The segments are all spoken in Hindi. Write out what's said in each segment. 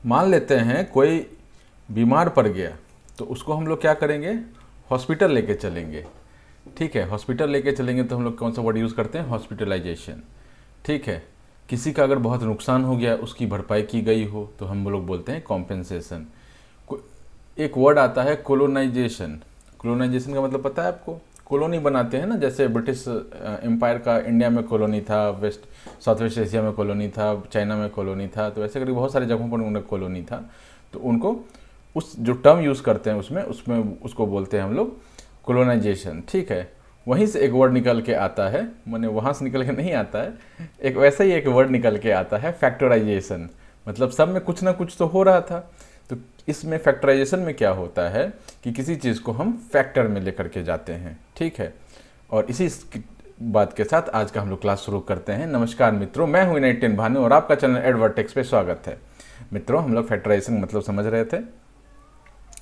मान लेते हैं कोई बीमार पड़ गया तो उसको हम लोग क्या करेंगे, हॉस्पिटल लेके चलेंगे। ठीक है, हॉस्पिटल लेके चलेंगे तो हम लोग कौन सा वर्ड यूज़ करते हैं, हॉस्पिटलाइजेशन। ठीक है, किसी का अगर बहुत नुकसान हो गया, उसकी भरपाई की गई हो तो हम लोग बोलते हैं कॉम्पेंसेशन। एक वर्ड आता है कोलोनाइजेशन। कोलोनाइजेशन का मतलब पता है आपको, कॉलोनी बनाते हैं ना, जैसे ब्रिटिश एम्पायर का इंडिया में कॉलोनी था, साउथ वेस्ट एशिया में कॉलोनी था, चाइना में कॉलोनी था, तो ऐसे करके बहुत सारी जगहों पर उन्हें कॉलोनी था। तो उनको उस जो टर्म यूज़ करते हैं उसमें उसमें उसको बोलते हैं हम लोग कोलोनाइजेशन। ठीक है, वहीं से एक वर्ड निकल के आता है, माने वहाँ से निकल के नहीं आता है, एक वैसा ही एक वर्ड निकल के आता है फैक्टराइजेशन। मतलब सब में कुछ ना कुछ तो हो रहा था। तो इसमें फैक्टराइजेशन में क्या होता है कि किसी चीज़ को हम फैक्टर में लेकर के जाते हैं। ठीक है, और इसी बात के साथ आज का हम लोग क्लास शुरू करते हैं। नमस्कार मित्रों, मैं हूं इनाइटेन भानु और आपका चैनल एडवर्टेक्स पे स्वागत है। मित्रों, हम लोग फैक्टराइजेशन मतलब समझ रहे थे।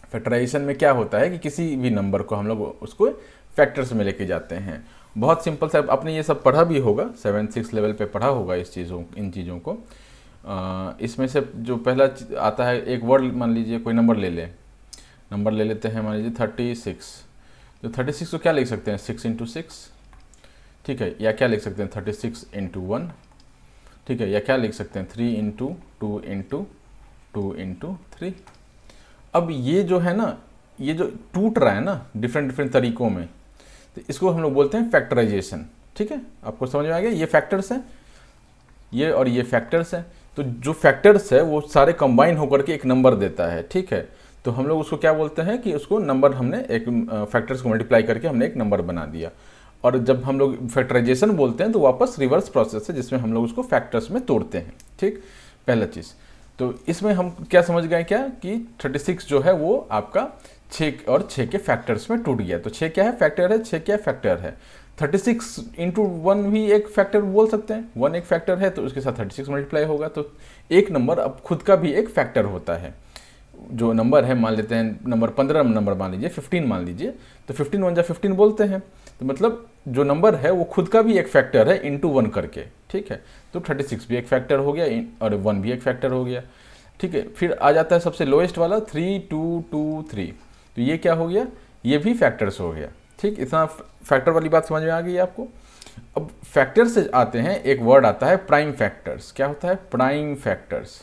फैक्टराइजेशन में क्या होता है कि किसी भी नंबर को हम लोग उसको फैक्टर्स में लेके जाते हैं। बहुत सिंपल सा, आपने ये सब पढ़ा भी होगा, 7-6 लेवल पे पढ़ा होगा इन चीज़ों को। इसमें से जो पहला आता है, एक वर्ड मान लीजिए, कोई नंबर ले लेते हैं, मान लीजिए 36। तो 36 को क्या लिख सकते हैं, 6 × 6। ठीक है, या क्या लिख सकते हैं 36 × 1। ठीक है, या क्या लिख सकते हैं 3 × 2 × 2 × 3। अब ये जो है ना, ये जो टूट रहा है ना डिफरेंट तरीकों में, तो इसको हम लोग बोलते हैं फैक्टराइजेशन। ठीक है, आपको समझ में आ गया, ये फैक्टर्स हैं, ये और ये फैक्टर्स हैं। तो जो फैक्टर्स है वो सारे कंबाइन होकर के एक नंबर देता है। ठीक है, तो हम लोग उसको क्या बोलते हैं कि उसको नंबर, हमने एक फैक्टर्स को मल्टीप्लाई करके हमने एक नंबर बना दिया। और जब हम लोग फैक्टराइजेशन बोलते हैं तो वापस रिवर्स प्रोसेस है, जिसमें हम लोग उसको फैक्टर्स में तोड़ते हैं। ठीक, पहला चीज़। तो इसमें हम क्या समझ गए क्या कि 36 जो है वो आपका 6 और 6 के फैक्टर्स में टूट गया। तो 6 क्या है, फैक्टर है, 6 क्या फैक्टर है। 36 × 1 भी एक फैक्टर बोल सकते हैं, 1 एक फैक्टर है तो उसके साथ 36 मल्टीप्लाई होगा। तो एक नंबर अब खुद का भी एक फैक्टर होता है। जो नंबर है, मान लेते हैं नंबर 15 नंबर मान लीजिए, 15 मान लीजिए, तो 15 × 1 = 15 बोलते हैं। तो मतलब जो नंबर है वो खुद का भी एक फैक्टर है × 1 करके। ठीक है, तो 36 भी एक फैक्टर हो गया और 1 भी एक फैक्टर हो गया। ठीक है, फिर आ जाता है सबसे लोएस्ट वाला 3 2 2 3। तो ये क्या हो गया, ये भी फैक्टर्स हो गया। ठीक, इतना फैक्टर वाली बात समझ में आ गई आपको। अब फैक्टर से आते हैं, एक वर्ड आता है प्राइम फैक्टर्स। क्या होता है, प्राइम फैक्टर्स।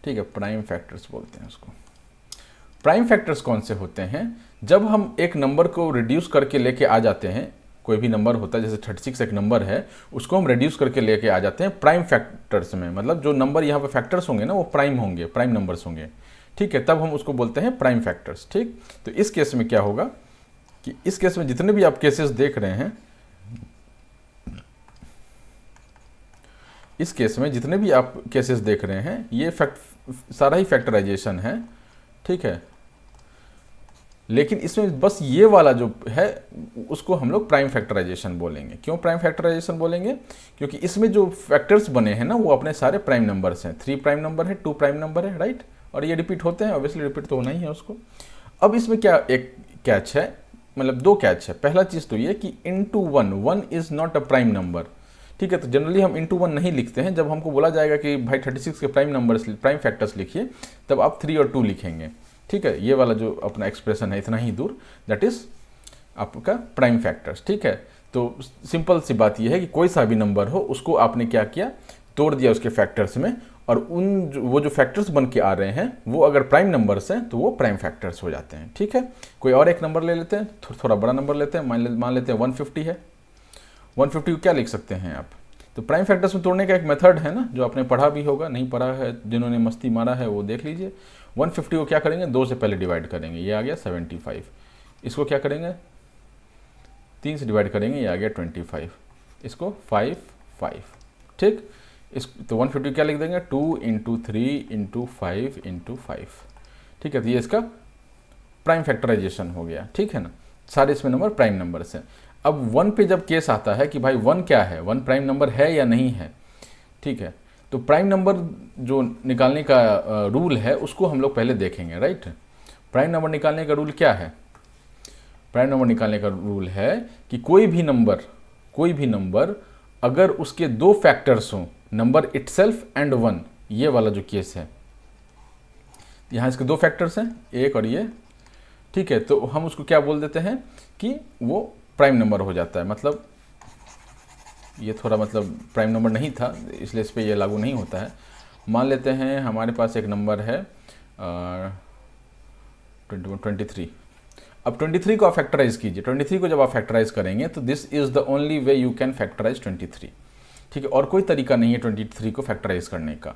ठीक है, प्राइम फैक्टर्स बोलते हैं उसको। प्राइम फैक्टर्स कौन से होते हैं, जब हम एक नंबर को रिड्यूस करके लेके आ जाते हैं, कोई भी नंबर होता है, जैसे 36 एक नंबर है, उसको हम रिड्यूस करके लेके आ जाते हैं प्राइम फैक्टर्स में। मतलब जो नंबर यहाँ पे फैक्टर्स होंगे ना वो प्राइम होंगे, प्राइम नंबर्स होंगे। ठीक है, तब हम उसको बोलते हैं प्राइम फैक्टर्स। ठीक, तो इस केस में क्या होगा कि इस केस में जितने भी आप केसेस देख रहे हैं, इस केस में जितने भी आप केसेस देख रहे हैं, ये सारा ही फैक्टराइजेशन है। ठीक है, लेकिन इसमें बस ये वाला जो है उसको हम लोग प्राइम फैक्टराइजेशन बोलेंगे। क्यों प्राइम फैक्टराइजेशन बोलेंगे, क्योंकि इसमें जो फैक्टर्स बने हैं ना वो अपने सारे प्राइम नंबर्स हैं। 3 प्राइम नंबर है, 2 प्राइम नंबर है, राइट, और ये रिपीट होते हैं, ऑब्वियसली रिपीट तो होना ही है उसको। अब इसमें क्या एक कैच है, मतलब 2 कैच है। पहला चीज़ तो ये कि × 1 is not a prime number. ठीक है, तो जनरली हम × 1 नहीं लिखते हैं। जब हमको बोला जाएगा कि भाई 36 के प्राइम नंबर्स, प्राइम फैक्टर्स लिखिए, तब आप 3 और 2 लिखेंगे। ठीक है, ये वाला जो अपना एक्सप्रेशन है इतना ही दूर, दैट इज आपका प्राइम फैक्टर्स। ठीक है, तो सिंपल सी बात ये है कि कोई सा भी नंबर हो उसको आपने क्या किया, तोड़ दिया उसके फैक्टर्स में, और वो जो फैक्टर्स बन के आ रहे हैं वो अगर प्राइम नंबर्स हैं तो वो प्राइम फैक्टर्स हो जाते हैं। ठीक है, कोई और एक नंबर ले लेते हैं, थोड़ा बड़ा नंबर लेते हैं, मान लेते हैं 150 है। 150 को क्या लिख सकते हैं आप, तो प्राइम फैक्टर्स में तोड़ने का एक मेथड है ना, जो आपने पढ़ा भी होगा, नहीं पढ़ा है जिन्होंने मस्ती मारा है वो देख लीजिए। 150 को क्या करेंगे, 2 से पहले डिवाइड करेंगे, ये आ गया 75। इसको क्या करेंगे, 3 से डिवाइड करेंगे, ये आ गया 25। इसको 5 5। ठीक, इस तो 150 क्या लिख देंगे, 2 × 3 × 5 × 5। ठीक है, तो ये इसका प्राइम फैक्टराइजेशन हो गया। ठीक है ना, सारे इसमें नंबर प्राइम नंबर्स हैं। अब 1 पे जब केस आता है कि भाई 1 क्या है, 1 प्राइम नंबर है या नहीं है। ठीक है, तो प्राइम नंबर जो निकालने का रूल है उसको हम लोग पहले देखेंगे, राइट। प्राइम नंबर निकालने का रूल क्या है, प्राइम नंबर निकालने का रूल है कि कोई भी नंबर अगर उसके 2 फैक्टर्स हों, नंबर इटसेल्फ एंड 1, ये वाला जो केस है, यहाँ इसके दो फैक्टर्स हैं, एक और ये, ठीक है, तो हम उसको क्या बोल देते हैं कि वो प्राइम नंबर हो जाता है। मतलब ये थोड़ा मतलब प्राइम नंबर नहीं था, इसलिए इस पर ये लागू नहीं होता है। मान लेते हैं हमारे पास एक नंबर है 23। अब 23 को आप फैक्टराइज कीजिए। 23 को जब आप फैक्टराइज करेंगे तो this is the only way you can factorise 23, ठीक है, और कोई तरीका नहीं है 23 को फैक्टराइज करने का,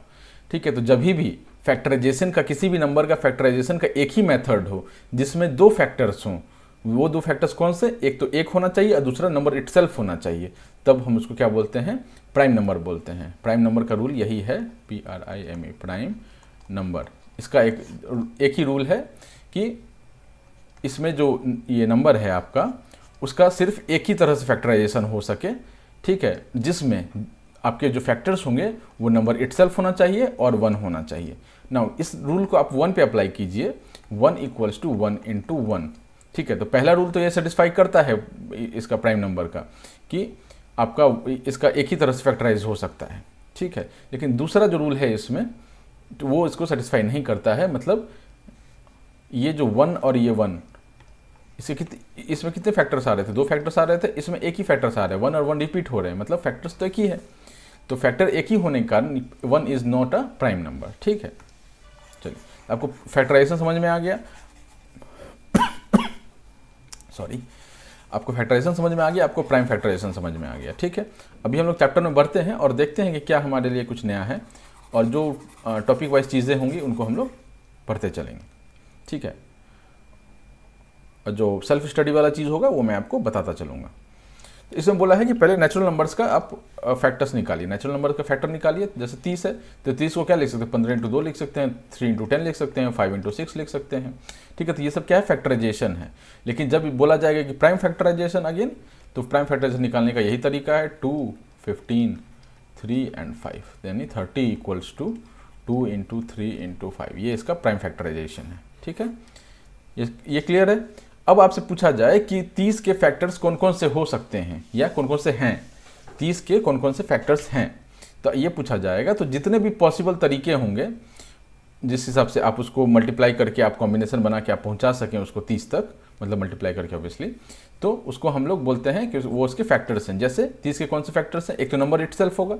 ठीक है। तो जब भी फैक्टराइजेशन का, किसी भी नंबर का फैक्टराइजेशन का एक ही मेथड हो जिसमें दो फैक्टर्स हों, वो दो फैक्टर्स कौन से, एक तो एक होना चाहिए और दूसरा नंबर इटसेल्फ होना चाहिए, तब हम उसको क्या बोलते हैं, प्राइम नंबर बोलते हैं। प्राइम नंबर का रूल यही है, PRIME, प्राइम नंबर। इसका एक ही रूल है कि इसमें जो ये नंबर है आपका, उसका सिर्फ एक ही तरह से फैक्टराइजेशन हो सके, ठीक है, जिसमें आपके जो फैक्टर्स होंगे वो नंबर इटसेल्फ होना चाहिए और 1 होना चाहिए। नाउ इस रूल को आप 1 पे अप्लाई कीजिए, 1 = 1 × 1, ठीक है। तो पहला रूल तो ये सेटिस्फाई करता है इसका प्राइम नंबर का कि आपका इसका एक ही तरह से फैक्टराइज हो सकता है, ठीक है। लेकिन दूसरा जो रूल है इसमें, तो वो इसको सेटिस्फाई नहीं करता है। मतलब ये जो 1 और ये 1, इसमें कितने फैक्टर्स आ रहे थे, दो फैक्टर्स आ रहे थे, इसमें एक ही फैक्टर्स आ रहे हैं, 1 और 1 रिपीट हो रहे हैं, मतलब फैक्टर्स तो एक ही है। तो फैक्टर एक ही होने के कारण 1 is not a prime number, ठीक है। चलिए, आपको फैक्टराइजेशन समझ में आ गया, सॉरी, आपको फैक्टराइजेशन समझ में आ गया, आपको प्राइम फैक्टराइजेशन समझ में आ गया, ठीक है। अभी हम लोग चैप्टर में बढ़ते हैं और देखते हैं कि क्या हमारे लिए कुछ नया है, और जो टॉपिक वाइज चीज़ें होंगी उनको हम लोग पढ़ते चलेंगे, ठीक है। और जो सेल्फ स्टडी वाला चीज़ होगा वो मैं आपको बताता चलूँगा। इसमें बोला है कि पहले नेचुरल नंबर्स का आप फैक्टर्स निकालिए, नेचुरल नंबर्स का फैक्टर निकालिए। जैसे 30 है तो 30 को क्या लिख सकते हैं, 15 × 2 लिख सकते हैं, 3 × 10 लिख सकते हैं, 5 × 6 लिख सकते हैं, ठीक है। तो ये सब क्या है, फैक्टराइजेशन है। लेकिन जब बोला जाएगा कि प्राइम फैक्टराइजेशन अगेन, तो प्राइम फैक्टराइजेशन निकालने का यही तरीका है, 2, 15, 3 and 5, यानी 30 = 2 × 3 × 5, ये इसका प्राइम फैक्टराइजेशन है, ठीक है। ये क्लियर है। अब आपसे पूछा जाए कि 30 के फैक्टर्स कौन कौन से हो सकते हैं या कौन कौन से हैं, 30 के कौन कौन से फैक्टर्स हैं, तो ये पूछा जाएगा। तो जितने भी पॉसिबल तरीके होंगे जिस हिसाब से आप उसको मल्टीप्लाई करके आप कॉम्बिनेशन बना के आप पहुंचा सकें उसको 30 तक, मतलब मल्टीप्लाई करके ऑब्वियसली, तो उसको हम लोग बोलते हैं कि वो उसके फैक्टर्स हैं। जैसे 30 के कौन से फैक्टर्स हैं, एक तो नंबर इटसेल्फ होगा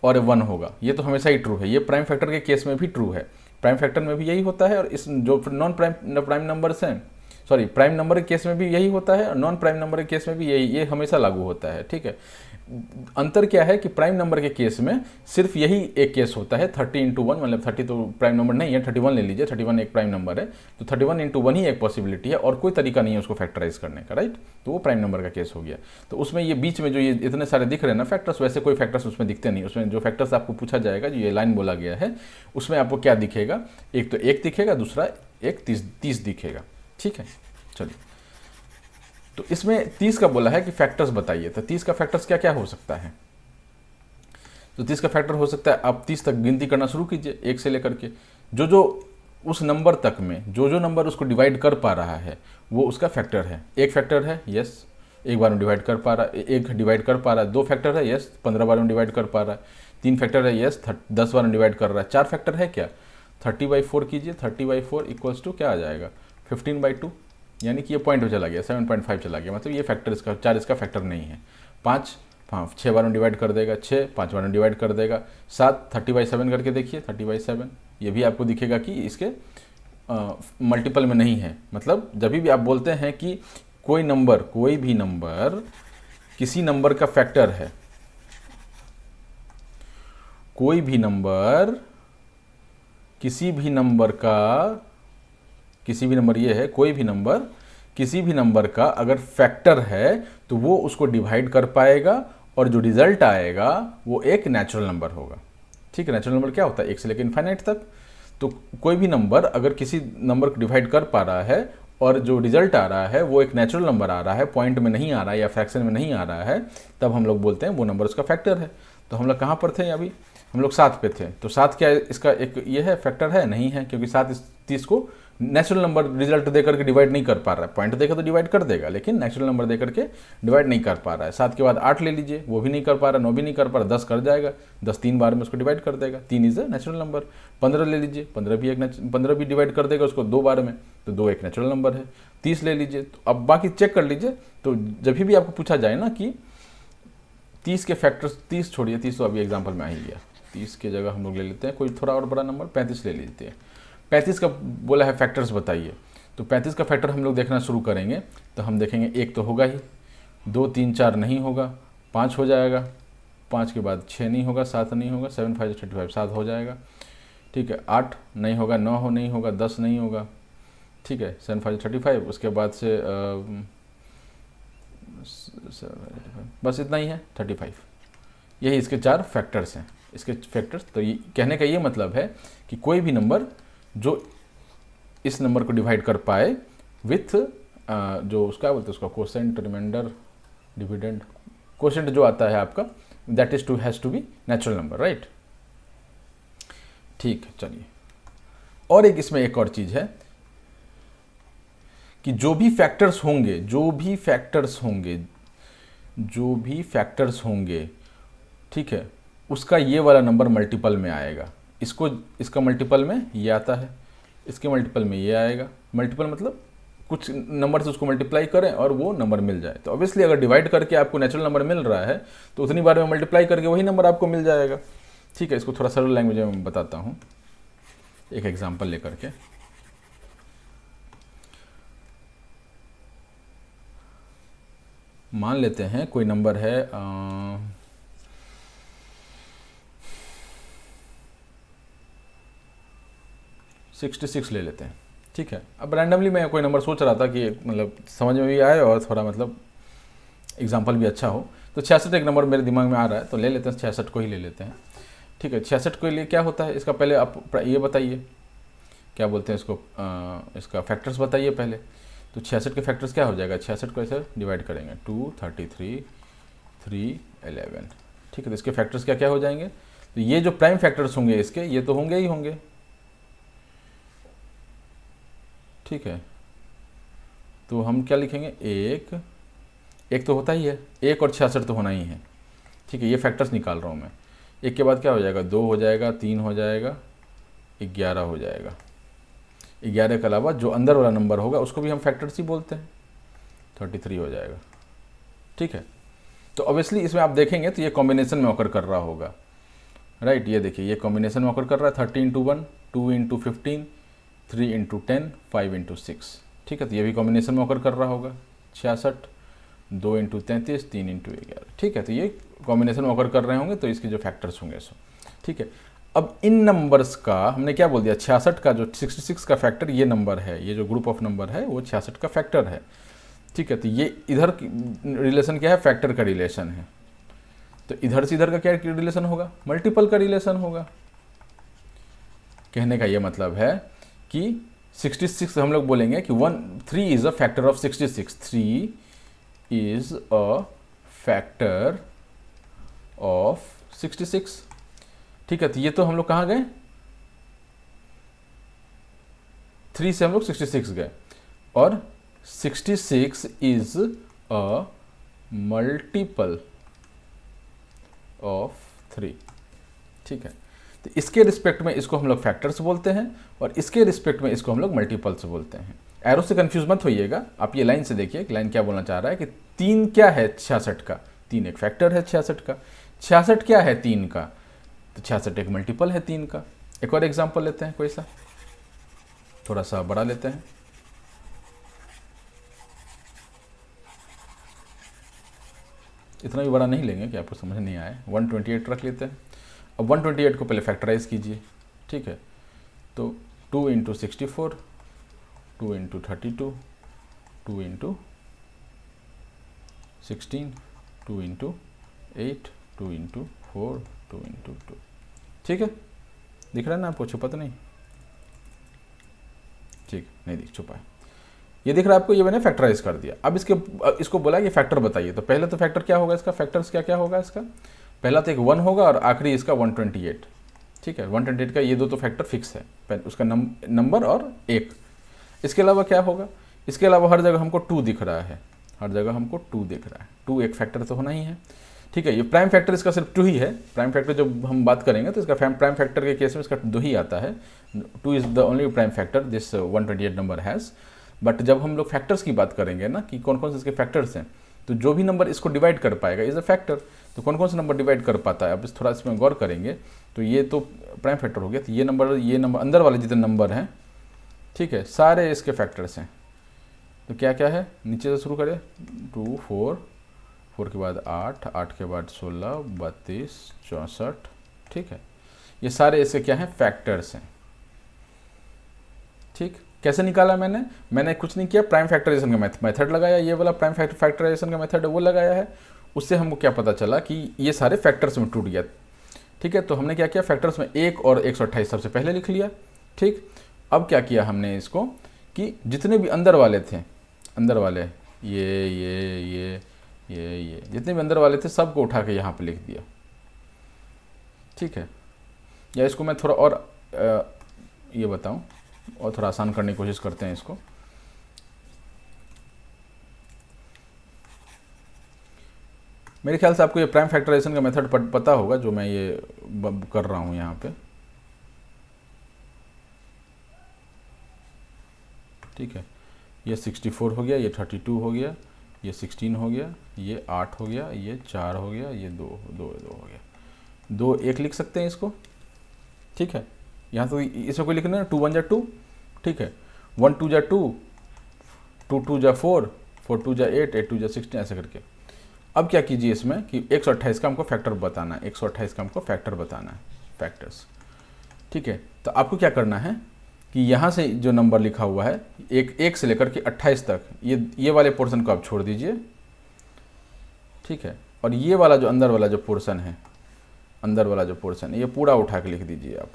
और 1 होगा, ये तो हमेशा ही ट्रू है, ये प्राइम फैक्टर के केस में भी ट्रू है, प्राइम फैक्टर में भी यही होता है, और इस जो नॉन प्राइम नंबर्स हैं, सॉरी, प्राइम नंबर के केस में भी यही होता है और नॉन प्राइम नंबर के केस में भी यही, ये हमेशा लागू होता है, ठीक है। अंतर क्या है कि प्राइम नंबर के केस में सिर्फ यही एक केस होता है, 30 × 1, मतलब 30 तो प्राइम नंबर नहीं है, 31 ले लीजिए, 31 एक प्राइम नंबर है, तो 31 × 1 ही एक पॉसिबिलिटी है और कोई तरीका नहीं है उसको फैक्टराइज करने का, राइट। तो वो प्राइम नंबर का केस हो गया। तो उसमें ये बीच में जो ये इतने सारे दिख रहे हैं ना फैक्टर्स, वैसे कोई फैक्टर्स उसमें दिखते नहीं। उसमें जो फैक्टर्स आपको पूछा जाएगा, जो ये लाइन बोला गया है, उसमें आपको क्या दिखेगा, एक तो 1 दिखेगा, दूसरा एक 30 दिखेगा, ठीक है। चलिए, तो इसमें 30 का बोला है कि फैक्टर्स बताइए, तो 30 का फैक्टर्स क्या क्या हो सकता है। तो 30 का फैक्टर हो सकता है, आप 30 तक गिनती करना शुरू कीजिए 1 से लेकर के, जो उस नंबर तक में जो नंबर उसको डिवाइड कर पा रहा है वो उसका फैक्टर है। एक फैक्टर है, यस, एक बार में डिवाइड कर पा रहा है, एक डिवाइड कर पा रहा है। 2 फैक्टर है, यस, 15 बार में डिवाइड कर पा रहा है। 3 फैक्टर है, यस, 10 बार में डिवाइड कर रहा है। 4 फैक्टर है क्या, 30/4 कीजिए, 30/4 = क्या आ जाएगा, 15/2, यानी कि ये पॉइंट पे चला गया, 7.5 चला गया, मतलब ये फैक्टर इसका, 4 इसका फैक्टर नहीं है। 5 6 बार में डिवाइड कर देगा, 6 5 बार में डिवाइड कर देगा। 7 30/7 करके देखिए, 30/7, ये भी आपको दिखेगा कि इसके मल्टीपल में नहीं है। मतलब जब भी आप बोलते हैं कि कोई भी नंबर किसी नंबर का फैक्टर है, कोई भी नंबर किसी भी नंबर का, किसी भी नंबर ये है, कोई भी नंबर किसी भी नंबर का अगर फैक्टर है तो वो उसको डिवाइड कर पाएगा और जो रिजल्ट आएगा वो एक नेचुरल नंबर होगा, ठीक है। नेचुरल नंबर क्या होता है, 1 से लेकर इनफाइनाइट तक। तो कोई भी नंबर अगर किसी नंबर को डिवाइड कर पा रहा है और जो रिजल्ट आ रहा है वो एक नेचुरल नंबर आ रहा है, पॉइंट में नहीं आ रहा है या फ्रैक्शन में नहीं आ रहा है, तब हम लोग बोलते हैं वो नंबर उसका फैक्टर है। तो हम लोग कहाँ पर थे अभी, हम लोग 7 पे थे, तो 7 क्या इसका एक ये है फैक्टर है? नहीं है, क्योंकि 7 इस 30 को नेचुरल नंबर रिजल्ट दे करके डिवाइड नहीं कर पा रहा है। पॉइंट देकर तो डिवाइड कर देगा, लेकिन नेचुरल नंबर दे करके डिवाइड नहीं कर पा रहा है। 7 के बाद 8 ले लीजिए, वो भी नहीं कर पा रहा, 9 भी नहीं कर पा रहा, 10 कर जाएगा, 10 3 बार में उसको डिवाइड कर देगा, 3 इज अ नेचुरल नंबर। 15 ले लीजिए, 15 भी डिवाइड कर देगा उसको 2 बार में, तो 2 एक नेचुरल नंबर है। 30 ले लीजिए, तो अब बाकी चेक कर लीजिए। तो जब भी आपको पूछा जाए ना कि 30 के फैक्टर्स, 30 छोड़िए, 30 तो अभी एग्जाम्पल में आ ही गया, 30 की जगह हम लोग ले लेते हैं कोई थोड़ा और बड़ा नंबर, 35 ले लेते हैं। 35 का बोला है फैक्टर्स बताइए, तो 35 का फैक्टर हम लोग देखना शुरू करेंगे, तो हम देखेंगे 1 तो होगा ही, 2 3 4 नहीं होगा, 5 हो जाएगा, 5 के बाद 6 नहीं होगा, 7 नहीं होगा, 7 5 35 7 हो जाएगा, ठीक है। 8 नहीं होगा, 9 नहीं होगा, 10 नहीं होगा, ठीक है। 7 5 35, उसके बाद से बस इतना ही है 35। यही इसके 4 फैक्टर्स हैं, इसके फैक्टर्स। तो ये कहने का ये मतलब है कि कोई भी नंबर जो इस नंबर को डिवाइड कर पाए विथ जो उसका बोलते हैं उसका कोसेंट, रिमाइंडर, डिविडेंड, कोसेंट जो आता है आपका, that is to has to be natural number, right. ठीक है, चलिए। और एक इसमें एक और चीज़ है कि जो भी फैक्टर्स होंगे, ठीक है, उसका ये वाला नंबर मल्टीपल में आएगा। इसका मल्टीपल में ये आता है, इसके मल्टीपल में ये आएगा। मल्टीपल मतलब कुछ नंबर से उसको मल्टीप्लाई करें और वो नंबर मिल जाए। तो ऑब्वियसली अगर डिवाइड करके आपको नेचुरल नंबर मिल रहा है तो उतनी बार में मल्टीप्लाई करके वही नंबर आपको मिल जाएगा, ठीक है। इसको थोड़ा सरल लैंग्वेज में बताता हूँ एक एग्जाम्पल लेकर के। मान लेते हैं कोई नंबर है 66 ले लेते हैं, ठीक है। अब रैंडमली मैं कोई नंबर सोच रहा था कि मतलब समझ में भी आए और थोड़ा मतलब एग्जाम्पल भी अच्छा हो, तो 66 एक नंबर मेरे दिमाग में आ रहा है, तो ले लेते हैं 66 को ही ले लेते हैं, ठीक है। 66 के लिए क्या होता है इसका, पहले आप ये बताइए क्या बोलते हैं इसको, इसका फैक्टर्स बताइए पहले। तो 66 के फैक्टर्स क्या हो जाएगा, 66 को ऐसे डिवाइड करेंगे 2 33 3 11, ठीक है। तो इसके फैक्टर्स क्या क्या हो जाएंगे, तो ये जो प्राइम फैक्टर्स होंगे इसके, ये तो होंगे ही होंगे, ठीक है। तो हम क्या लिखेंगे, एक तो होता ही है, 1 और 66 तो होना ही है, ठीक है। ये फैक्टर्स निकाल रहा हूँ मैं। 1 के बाद क्या हो जाएगा, 2 हो जाएगा, 3 हो जाएगा, 11 हो जाएगा। 11 के अलावा जो अंदर वाला नंबर होगा उसको भी हम फैक्टर्स ही बोलते हैं, 33 हो जाएगा, ठीक है। तो ऑब्वियसली इसमें आप देखेंगे तो ये कॉम्बिनेशन में ऑकर कर रहा होगा, राइट। ये देखिए ये कॉम्बिनेशन में ऑकर कर रहा है, 30 × 1, 2 × 15, 3 × 10, 5 × 6, ठीक है। तो ये भी कॉम्बिनेशन में ऑकर कर रहा होगा, 66, 2 × 33, 3 × 11, ठीक है। तो ये कॉम्बिनेशन में ऑकर कर रहे होंगे, तो इसके जो फैक्टर्स होंगे सो, ठीक है। अब इन नंबर्स का हमने क्या बोल दिया, 66 का जो 66 का फैक्टर ये नंबर है, ये जो ग्रुप ऑफ नंबर है वो 66 का फैक्टर है, ठीक है। तो ये इधर रिलेशन क्या है, फैक्टर का रिलेशन है। तो इधर से इधर का क्या रिलेशन होगा, मल्टीपल का रिलेशन होगा। कहने का ये मतलब है कि 66 हम लोग बोलेंगे कि 3 is a factor of 66, 3 is a factor of 66, ठीक है। तो ये तो हम लोग कहाँ गए, 3 से हम लोग 66 गए, और 66 इज अ मल्टीपल ऑफ 3, ठीक है। तो इसके रिस्पेक्ट में इसको हम लोग फैक्टर्स बोलते हैं और इसके रिस्पेक्ट में इसको हम लोग मल्टीपल्स बोलते हैं। एरो से कंफ्यूज मत होइएगा, आप ये लाइन से देखिए लाइन क्या बोलना चाह रहा है कि 3 क्या है 66 का, 3 एक फैक्टर है 66 का। 66 क्या है 3 का, तो 66 एक मल्टीपल है 3 का। एक और एग्जांपल लेते हैं, कोई सा थोड़ा सा बड़ा लेते हैं। इतना भी बड़ा नहीं लेंगे कि आपको समझ नहीं आए, 128 रख लेते हैं। अब 128 को पहले फैक्टराइज कीजिए, ठीक है। तो 2 × 64, 2 × 32, 2 × 16, 2 × 8, 2 × 4, 2 × 2, ठीक है। दिख रहा है ना आपको, छुपा तो नहीं, ठीक नहीं दिख छुपा है, ये दिख रहा है आपको, ये मैंने फैक्टराइज कर दिया। अब इसको बोला कि फैक्टर बताइए, तो पहले तो फैक्टर क्या होगा इसका, फैक्टर्स क्या क्या होगा इसका, पहला तो एक 1 होगा और आखिरी इसका 128, ठीक है। 128 का ये दो तो फैक्टर फिक्स है, उसका नंबर और 1। इसके अलावा क्या होगा, इसके अलावा हर जगह हमको 2 दिख रहा है, हर जगह हमको 2 दिख रहा है। 2 एक फैक्टर तो होना ही है, ठीक है। ये प्राइम फैक्टर इसका सिर्फ 2 ही है। प्राइम फैक्टर जब हम बात करेंगे तो इसका प्राइम फैक्टर के केस में इसका 2 ही आता है। 2 is the only prime factor this 128 number has. But जब हम लोग फैक्टर्स की बात करेंगे ना कि कौन कौन से इसके फैक्टर्स हैं, तो जो भी नंबर इसको डिवाइड कर पाएगा इज़ अ फैक्टर। तो कौन कौन से नंबर डिवाइड कर पाता है, अब इस थोड़ा इसमें गौर करेंगे तो ये तो प्राइम फैक्टर हो गया। तो ये नंबर अंदर वाले जितने नंबर हैं, ठीक है, सारे इसके फैक्टर्स हैं। तो क्या क्या है, नीचे से शुरू करें, 2 4 के बाद 8, 8 के बाद 16, 32, 64, ठीक है। ये सारे इसके क्या हैं, फैक्टर्स हैं, ठीक। कैसे निकाला मैंने कुछ नहीं किया, प्राइम फैक्टराइजेशन का मेथड लगाया, ये वाला प्राइम फैक्टराइजेशन का मेथड है वो लगाया है। उससे हमको क्या पता चला कि ये सारे फैक्टर्स में टूट गया, ठीक है। तो हमने क्या किया, फैक्टर्स में 1 और 128 सबसे पहले लिख लिया, ठीक। अब क्या किया हमने इसको कि जितने भी अंदर वाले थे, अंदर वाले ये जितने भी अंदर वाले थे सबको उठा के यहाँ पे लिख दिया, ठीक है। या इसको मैं थोड़ा और ये बताऊँ और थोड़ा आसान करने की कोशिश करते हैं इसको। मेरे ख्याल से आपको ये प्राइम फैक्टराइजेशन का मेथड पता होगा जो मैं ये कर रहा हूँ यहाँ पे, ठीक है। ये 64 हो गया, ये 32 हो गया, ये 16 हो गया, ये 8 हो गया, ये 4 हो गया, ये 2 हो गया। 2 1 लिख सकते हैं इसको, ठीक है। यहाँ तो इसमें कोई लिखना है, 2 1 जा 2, ठीक है। 1 2 जा 2, 2 2 जा 4, 4 2 जा 8, 8 2 जा 16, ऐसे करके। अब क्या कीजिए इसमें कि 128 का हमको फैक्टर बताना है, 128 का हमको फैक्टर बताना है, फैक्टर्स, ठीक है। तो आपको क्या करना है कि यहाँ से जो नंबर लिखा हुआ है एक से लेकर के 28 तक, ये वाले पोर्शन को आप छोड़ दीजिए, ठीक है। और ये वाला जो अंदर वाला जो पोर्शन है, अंदर वाला जो पोर्शन है, ये पूरा उठा के लिख दीजिए आप।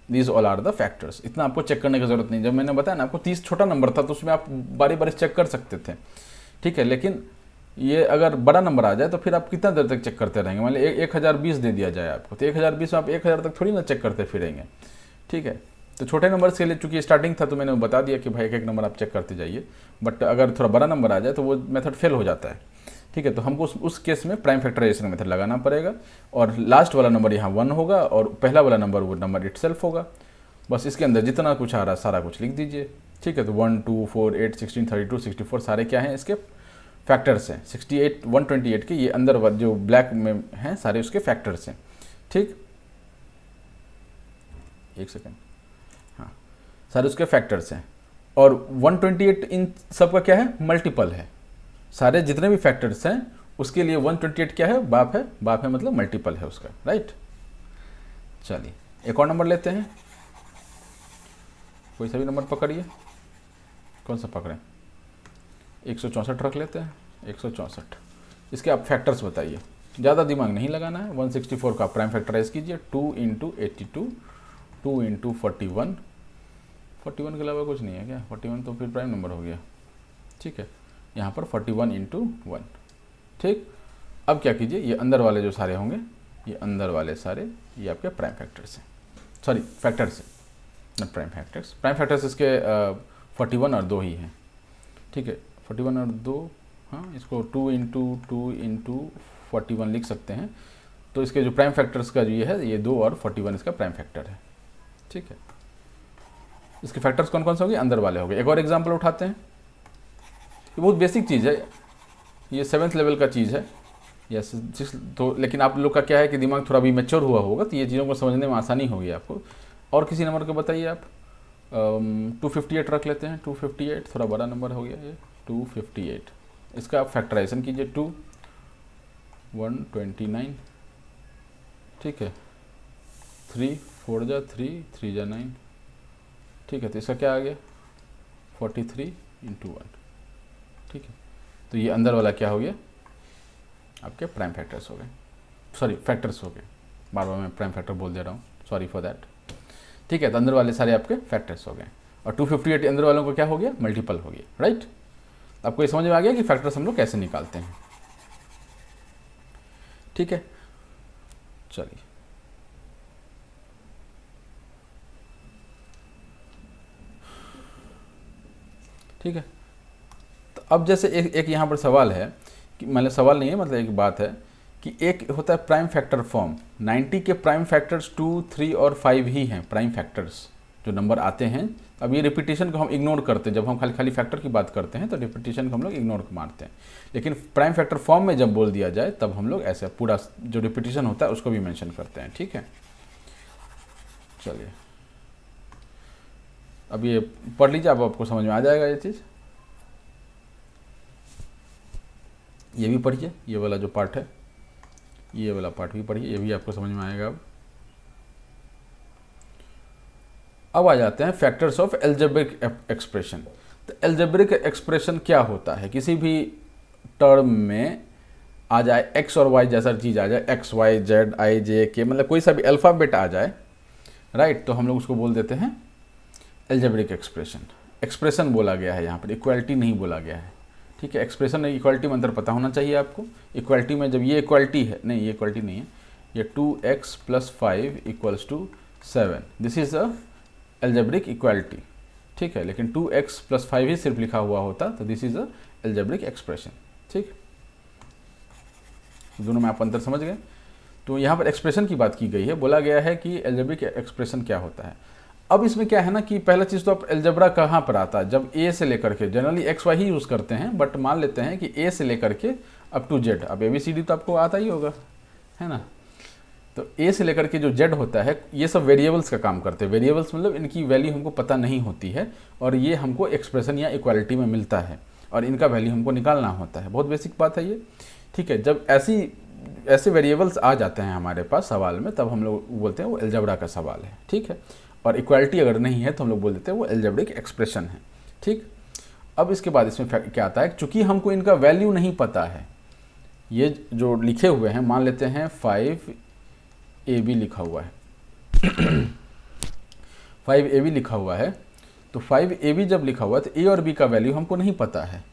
These all are the factors. इतना आपको चेक करने की जरूरत नहीं। जब मैंने बताया ना आपको 30 छोटा नंबर था तो उसमें आप बारी बारी चेक कर सकते थे, ठीक है। लेकिन ये अगर बड़ा नंबर आ जाए तो फिर आप कितना देर तक चेक करते रहेंगे। मान लीजिए 1020 दे दिया जाए आपको, तो 1020 में आप 1000 तक थोड़ी ना चेक करते फिरेंगे, ठीक है। तो छोटे नंबर के लिए चूंकि स्टार्टिंग था तो मैंने बता दिया कि भाई एक नंबर आप चेक करते जाइए। बट अगर थोड़ा बड़ा नंबर आ जाए तो वो मेथड फेल हो जाता है, ठीक है। तो हमको उस केस में प्राइम फैक्टराइजेशन मेथड लगाना पड़ेगा और लास्ट वाला नंबर यहाँ 1 होगा और पहला वाला नंबर वो नंबर इटसेल्फ होगा। बस इसके अंदर जितना कुछ आ रहा है सारा कुछ लिख दीजिए, ठीक है। तो 1 2 4 8 16 32 64 सारे क्या हैं, इसके फैक्टर्स हैं। 68 128 के ये अंदर जो ब्लैक में हैं सारे उसके फैक्टर्स हैं, ठीक। एक सेकेंड, हाँ, सारे उसके फैक्टर्स हैं। और 128 इन सब का क्या है, मल्टीपल है। सारे जितने भी फैक्टर्स हैं उसके लिए 128 क्या है, बाप है मतलब मल्टीपल है उसका, राइट। चलिए एक और नंबर लेते हैं, कोई सा भी नंबर पकड़िए, कौन सा पकड़ें, 164 रख लेते हैं, 164। इसके आप फैक्टर्स बताइए, ज़्यादा दिमाग नहीं लगाना है। 164 का प्राइम फैक्टराइज कीजिए, 2 × 82, 2 × 41, 41 के अलावा कुछ नहीं है क्या, 41 तो फिर प्राइम नंबर हो गया, ठीक है। यहाँ पर 41 × 1, ठीक। अब क्या कीजिए, ये अंदर वाले जो सारे होंगे, ये अंदर वाले सारे ये आपके प्राइम फैक्टर्स हैं, सॉरी फैक्टर्स हैं, not prime factors. Prime factors इसके 41 और 2 ही हैं, ठीक है। 41 और 2, हाँ, इसको 2 × 41 लिख सकते हैं। तो इसके जो प्राइम फैक्टर्स का जो ये है, ये 2 और 41 इसका प्राइम फैक्टर है, ठीक है। इसके फैक्टर्स कौन कौन से होंगे, अंदर वाले होंगे। एक और एग्जांपल उठाते हैं, ये बहुत बेसिक चीज़ है, ये 7th लेवल का चीज़ है या 6, तो लेकिन आप लोग का क्या है कि दिमाग थोड़ा भी मैच्योर हुआ होगा तो ये चीज़ों को समझने में आसानी होगी आपको। और किसी नंबर को बताइए आप, 258 रख लेते हैं, 258 थोड़ा बड़ा नंबर हो गया ये, 258। इसका आप फैक्टराइजेशन कीजिए, 2 129, ठीक है। 3 4 जा 3, 3 जा 9, ठीक है। तो इसका क्या आ गया, 43 × 1, ठीक है। तो ये अंदर वाला क्या हो गया, आपके प्राइम फैक्टर्स हो गए, सॉरी फैक्टर्स हो गए, बार बार मैं प्राइम फैक्टर बोल दे रहा हूँ, सॉरी फॉर दैट, ठीक है। तो अंदर वाले सारे आपके फैक्टर्स हो गए और 258 अंदर वालों को क्या हो गया, मल्टीपल हो गया, राइट। आपको ये समझ में आ गया कि फैक्टर्स हम लोग कैसे निकालते हैं। ठीक है, चलिए ठीक है। तो अब जैसे एक यहाँ पर सवाल है कि मतलब सवाल नहीं है, मतलब एक बात है कि एक होता है प्राइम फैक्टर फॉर्म। 90 के प्राइम फैक्टर्स 2, 3 और 5 ही हैं प्राइम फैक्टर्स जो नंबर आते हैं। अब ये रिपीटेशन को हम इग्नोर करते हैं, जब हम खाली खाली फैक्टर की बात करते हैं तो रिपीटेशन को हम लोग इग्नोर मारते हैं, लेकिन प्राइम फैक्टर फॉर्म में जब बोल दिया जाए तब हम लोग ऐसे पूरा जो रिपीटेशन होता है उसको भी मेंशन करते हैं। ठीक है, चलिए अब ये पढ़ लीजिए, अब आपको समझ में आ जाएगा ये चीज़। ये भी पढ़िए, ये वाला जो पार्ट है, ये वाला पार्ट भी पढ़िए, ये भी आपको समझ में आएगा। अब आ जाते हैं फैक्टर्स ऑफ एल्जेब्रिक एक्सप्रेशन। तो एल्जेब्रिक एक्सप्रेशन क्या होता है? किसी भी टर्म में आ जाए एक्स और वाई जैसा चीज़ आ जाए, एक्स वाई जेड आई जे के, मतलब कोई सा भी अल्फ़ाबेट आ जाए, राइट, तो हम लोग उसको बोल देते हैं एल्जेब्रिक एक्सप्रेशन। एक्सप्रेशन बोला गया है यहाँ पर, इक्वालिटी नहीं बोला गया है। ठीक है, एक्सप्रेशन में इक्वालिटी में अंतर पता होना चाहिए आपको। इक्वालिटी में जब ये इक्वालिटी है, नहीं ये इक्वालिटी नहीं है, ये 2x + 5 = 7, this is a algebraic equality. ठीक है, लेकिन 2x + 5 ही सिर्फ लिखा हुआ होता तो this is a algebraic expression. ठीक, दोनों में आप अंतर समझ गए। तो यहाँ पर एक्सप्रेशन की बात की गई है, बोला गया है कि एल्जेब्रिक एक्सप्रेशन क्या होता है। अब इसमें क्या है ना कि पहला चीज़ तो आप एल्जेब्रा कहाँ पर आता है, जब ए से लेकर के, generally x why he use करते हैं, बट मान लेते हैं कि ए से लेकर के अप टू जेड। अब ABCD तो आपको आता ही होगा, है ना। तो ए से लेकर के जो जेड होता है, ये सब वेरिएबल्स का काम करते हैं। वेरिएबल्स मतलब इनकी वैल्यू हमको पता नहीं होती है, और ये हमको एक्सप्रेशन या इक्वालिटी में मिलता है, और इनका वैल्यू हमको निकालना होता है। बहुत बेसिक बात है ये। ठीक है, जब ऐसे वेरिएबल्स आ जाते हैं हमारे पास सवाल में, तब हम लोग बोलते हैं वो एल्जेब्रा का सवाल है। ठीक है, और इक्वालिटी अगर नहीं है तो हम लोग बोल देते हैं वो एल्जेब्रिक एक्सप्रेशन है। ठीक, अब इसके बाद इसमें क्या आता है, चूंकि हमको इनका वैल्यू नहीं पता है, ये जो लिखे हुए हैं, मान लेते हैं 5AB लिखा हुआ है 5AB लिखा हुआ है, तो 5AB जब लिखा हुआ है तो A और B का वैल्यू हमको नहीं पता है।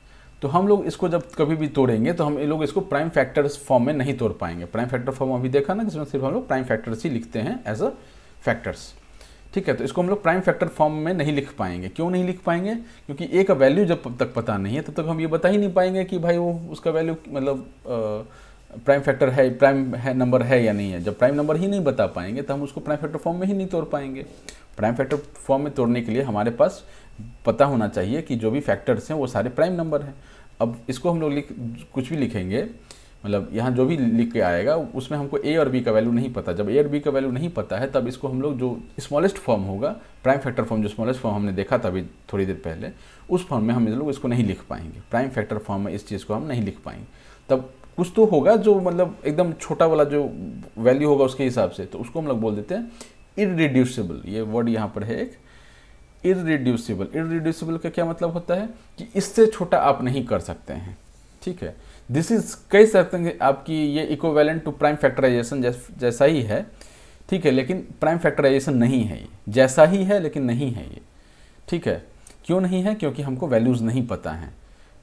तो हम लोग इसको जब कभी भी तोड़ेंगे तो हम ये लोग इसको प्राइम फैक्टर्स फॉर्म में नहीं तोड़ पाएंगे। प्राइम फैक्टर फॉर्म अभी देखा ना, जिसमें सिर्फ हम लोग प्राइम फैक्टर्स ही लिखते हैं एज अ फैक्टर्स। ठीक है, तो इसको हम लोग प्राइम फैक्टर फॉर्म में नहीं लिख पाएंगे। क्यों नहीं लिख पाएंगे? क्योंकि ए का वैल्यू जब तक पता नहीं है तब तक हम ये बता ही नहीं पाएंगे कि भाई वो उसका वैल्यू मतलब प्राइम फैक्टर है, प्राइम है नंबर है या नहीं है। जब प्राइम नंबर ही नहीं बता पाएंगे तो हम उसको प्राइम फैक्टर फॉर्म में ही नहीं तोड़ पाएंगे। प्राइम फैक्टर फॉर्म में तोड़ने के लिए हमारे पास पता होना चाहिए कि जो भी फैक्टर्स हैं वो सारे प्राइम नंबर हैं। अब इसको हम लोग कुछ भी लिखेंगे, मतलब यहाँ जो भी लिख के आएगा उसमें हमको ए और बी का वैल्यू नहीं पता। जब ए और बी का वैल्यू नहीं पता है तब इसको हम लोग जो स्मॉलेस्ट फॉर्म होगा, प्राइम फैक्टर फॉर्म जो स्मॉलेस्ट फॉर्म हमने देखा था अभी थोड़ी देर पहले, उस फॉर्म में हम लोग इसको नहीं लिख पाएंगे। प्राइम फैक्टर फॉर्म में इस चीज़ को हम नहीं लिख पाएंगे। तब कुछ तो होगा जो मतलब एकदम छोटा वाला जो वैल्यू होगा उसके हिसाब से, तो उसको हम लोग बोल देते हैं इररिड्यूसिबल। ये वर्ड यहाँ पर है एक, इररिड्यूसिबल। इररिड्यूसिबल का क्या मतलब होता है कि इससे छोटा आप नहीं कर सकते हैं। ठीक है, दिस इज कह सकते हैं आपकी ये इक्विवेलेंट टू प्राइम फैक्टराइजेशन जैसा ही है। ठीक है, लेकिन प्राइम फैक्टराइजेशन नहीं है ये, जैसा ही है लेकिन नहीं है ये। ठीक है, क्यों नहीं है? क्योंकि हमको वैल्यूज़ नहीं पता हैं।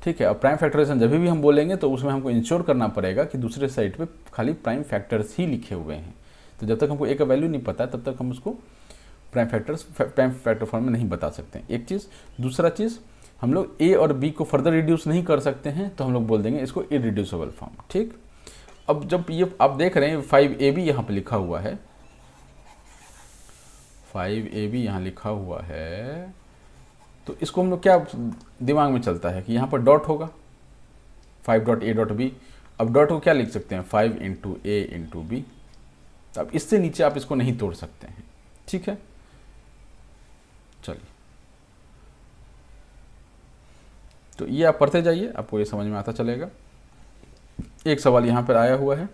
ठीक है, और प्राइम फैक्टराइजेशन जब भी हम बोलेंगे तो उसमें हमको इंश्योर करना पड़ेगा कि दूसरे साइड पे खाली प्राइम फैक्टर्स ही लिखे हुए हैं। तो जब तक हमको ए का वैल्यू नहीं पता तब तक हम उसको प्राइम फैक्टर फॉर्म में नहीं बता सकते हैं। एक चीज़। दूसरा चीज़, हम लोग ए और बी को फर्दर रिड्यूस नहीं कर सकते हैं, तो हम लोग बोल देंगे इसको इररिड्यूसिबल फॉर्म। ठीक, अब जब ये आप देख रहे हैं 5AB यहाँ पे लिखा हुआ है, 5AB यहाँ लिखा हुआ है, तो इसको हम लोग क्या दिमाग में चलता है कि यहाँ पर डॉट होगा, 5.A.B। अब डॉट को क्या लिख सकते हैं, 5 × A × B। अब इससे नीचे आप इसको नहीं तोड़ सकते हैं। ठीक है, चलिए, तो ये आप पढ़ते जाइए, आपको ये समझ में आता चलेगा। एक सवाल यहाँ पर आया हुआ है।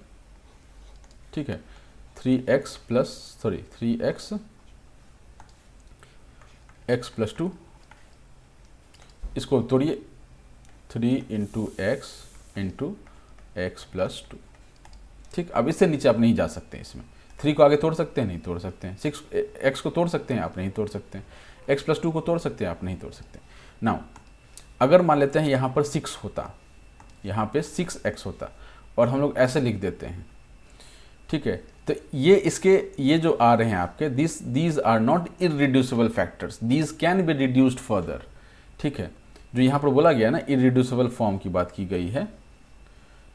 ठीक है, 3x + 2, इसको तोड़िए, 3 × x × x + 2। ठीक, अब इससे नीचे आप नहीं जा सकते। इसमें 3 को आगे तोड़ सकते हैं? नहीं तोड़ सकते हैं। 6x को तोड़ सकते हैं? आप नहीं तोड़ सकते हैं। x + 2 को तोड़ सकते हैं? आप नहीं तोड़ सकते। नाउ अगर मान लेते हैं यहाँ पर 6 होता, यहाँ पे 6x होता, और हम लोग ऐसे लिख देते हैं ठीक है। तो ये जो आ रहे हैं आपके, these are not irreducible factors, these can be reduced further. ठीक है, जो यहाँ पर बोला गया ना, इररिड्यूसिबल फॉर्म की बात की गई है।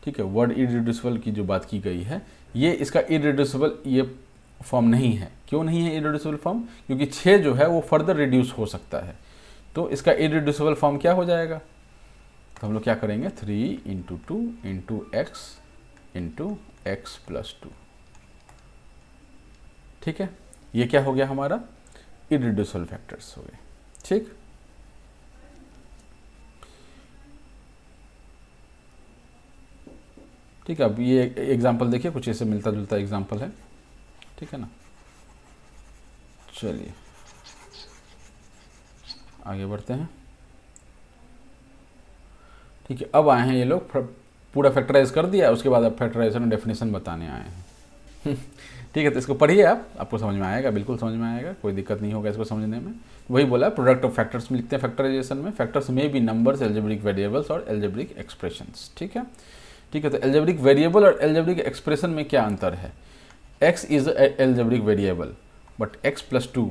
ठीक है, वर्ड इररिड्यूसिबल की जो बात की गई है, ये इसका इररिड्यूसिबल ये फॉर्म नहीं है। क्यों नहीं है इररिड्यूसिबल फॉर्म? क्योंकि 6 जो है वो फर्दर रिड्यूस हो सकता है। तो इसका इररिड्यूसिबल फॉर्म क्या हो जाएगा? तो हम लोग क्या करेंगे, 3 × 2 × x + 2। ठीक है, ये क्या हो गया हमारा? इररिड्यूसिबल फैक्टर्स हो गए। ठीक, ठीक है। अब ये एग्जाम्पल देखिए, कुछ ऐसे मिलता जुलता एग्जाम्पल है। ठीक है ना, चलिए आगे बढ़ते हैं। ठीक है, अब आए हैं ये लोग, पूरा फैक्टराइज कर दिया, उसके बाद अब फैक्टराइजेशन डेफिनेशन बताने आए हैं। ठीक है, तो इसको पढ़िए आप, आपको समझ में आएगा, बिल्कुल समझ में आएगा, कोई दिक्कत नहीं होगा इसको समझने में। वही बोला, प्रोडक्ट ऑफ फैक्टर्स में लिखते हैं फैक्टराइजेशन में। फैक्टर्स में भी नंबर्स, एल्जेब्रिक वेरिएबल्स और एल्जेब्रिक एक्सप्रेशंस। ठीक है, ठीक है। तो एल्जेब्रिक वेरिएबल और एल्जेब्रिक एक्सप्रेशन में क्या अंतर है? x is algebraic variable but x + 2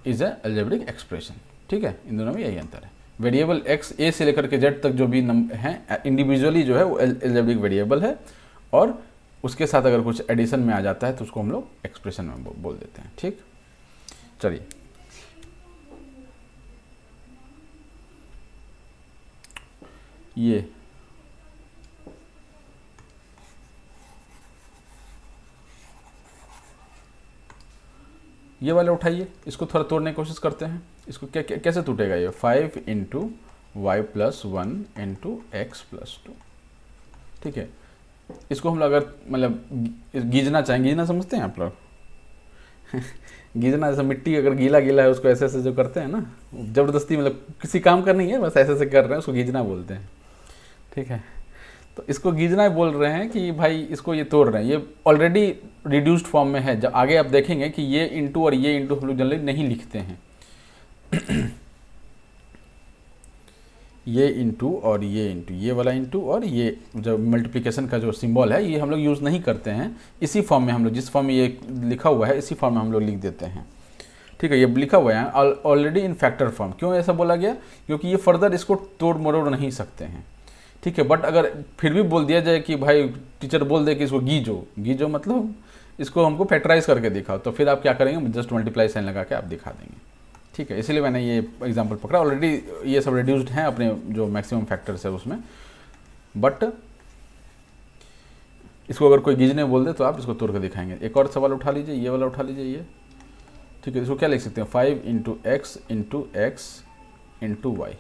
is algebraic expression. ठीक है, इन दोनों में यही अंतर है। वेरिएबल x a से लेकर के z तक जो भी हैं इंडिविजुअली जो है वो एल्जेब्रिक वेरिएबल है, और उसके साथ अगर कुछ एडिशन में आ जाता है तो उसको हम लोग एक्सप्रेशन में बोल देते हैं। ठीक, चलिए ये वाले उठाइए, इसको थोड़ा तोड़ने की कोशिश करते हैं। इसको कैसे टूटेगा ये? 5 × y + 1 × x + 2। ठीक है, इसको हम लोग अगर मतलब गीजना चाहें, गीजना समझते हैं आप लोग? गीजना जैसे मिट्टी अगर गीला गीला है उसको ऐसे ऐसे जो करते हैं ना, ज़बरदस्ती, मतलब किसी काम का नहीं है, बस ऐसे ऐसे कर रहे हैं, उसको गीजना बोलते हैं। ठीक है, तो इसको गीजना बोल रहे हैं कि भाई इसको ये तोड़ रहे हैं, ये ऑलरेडी रिड्यूस्ड फॉर्म में है। जब आगे आप देखेंगे कि ये इंटू और ये इंटू हम लोग जनरली नहीं लिखते हैं। ये इंटू और ये इंटू, ये वाला इंटू और ये जो मल्टीप्लिकेशन का जो सिंबल है, ये हम लोग यूज़ नहीं करते हैं। इसी फॉर्म में हम लोग, जिस फॉर्म में ये लिखा हुआ है, इसी फॉर्म में हम लोग लिख देते हैं। ठीक है, ये लिखा हुआ है ऑलरेडी इन फैक्टर फॉर्म। क्यों ऐसा बोला गया? क्योंकि ये फर्दर इसको तोड़ मरोड़ नहीं सकते हैं। ठीक है, बट अगर फिर भी बोल दिया जाए कि भाई टीचर बोल दे कि इसको गीजो मतलब इसको हमको फैक्टराइज करके दिखाओ, तो फिर आप क्या करेंगे? जस्ट मल्टीप्लाई साइन लगा के आप दिखा देंगे। ठीक है, इसलिए मैंने ये एग्जांपल पकड़ा। ऑलरेडी ये सब रिड्यूस्ड हैं अपने जो मैक्सिमम फैक्टर्स है उसमें, बट इसको अगर कोई गीजने बोल दे तो आप इसको तोड़ के दिखाएंगे। एक और सवाल उठा लीजिए, ये वाला उठा लीजिए ये। ठीक है, इसको क्या लिख सकते हैं? 5 × x × x × y।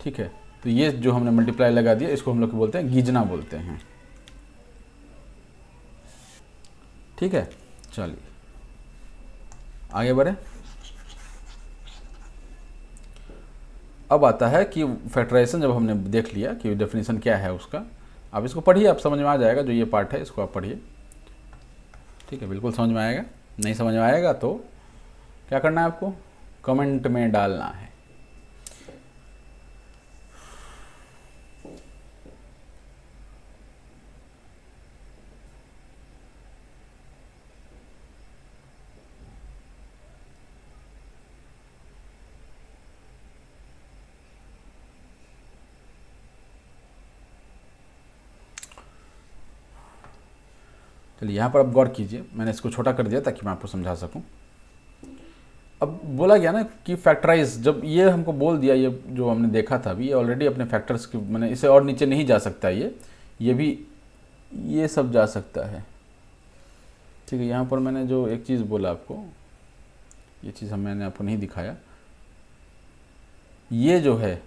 ठीक है, तो ये जो हमने मल्टीप्लाई लगा दिया, इसको हम लोग बोलते हैं गीजना बोलते हैं। ठीक है, चलिए आगे बढ़े। अब आता है कि फैक्टराइजेशन जब हमने देख लिया कि डेफिनेशन क्या है उसका, अब इसको पढ़िए, आप समझ में आ जाएगा। जो ये पार्ट है इसको आप पढ़िए। ठीक है, बिल्कुल समझ में आएगा। नहीं समझ में आएगा तो क्या करना है आपको? कमेंट में डालना है। चलिए यहाँ पर आप गौर कीजिए, मैंने इसको छोटा कर दिया ताकि मैं आपको समझा सकूं। अब बोला गया ना कि फैक्टराइज, जब ये हमको बोल दिया, ये जो हमने देखा था अभी, ये ऑलरेडी अपने फैक्टर्स की, मैंने इसे और नीचे नहीं जा सकता, ये भी ये सब जा सकता है। ठीक है, यहाँ पर मैंने जो एक चीज़ बोला आपको, ये चीज़ मैंने आपको नहीं दिखाया, ये जो है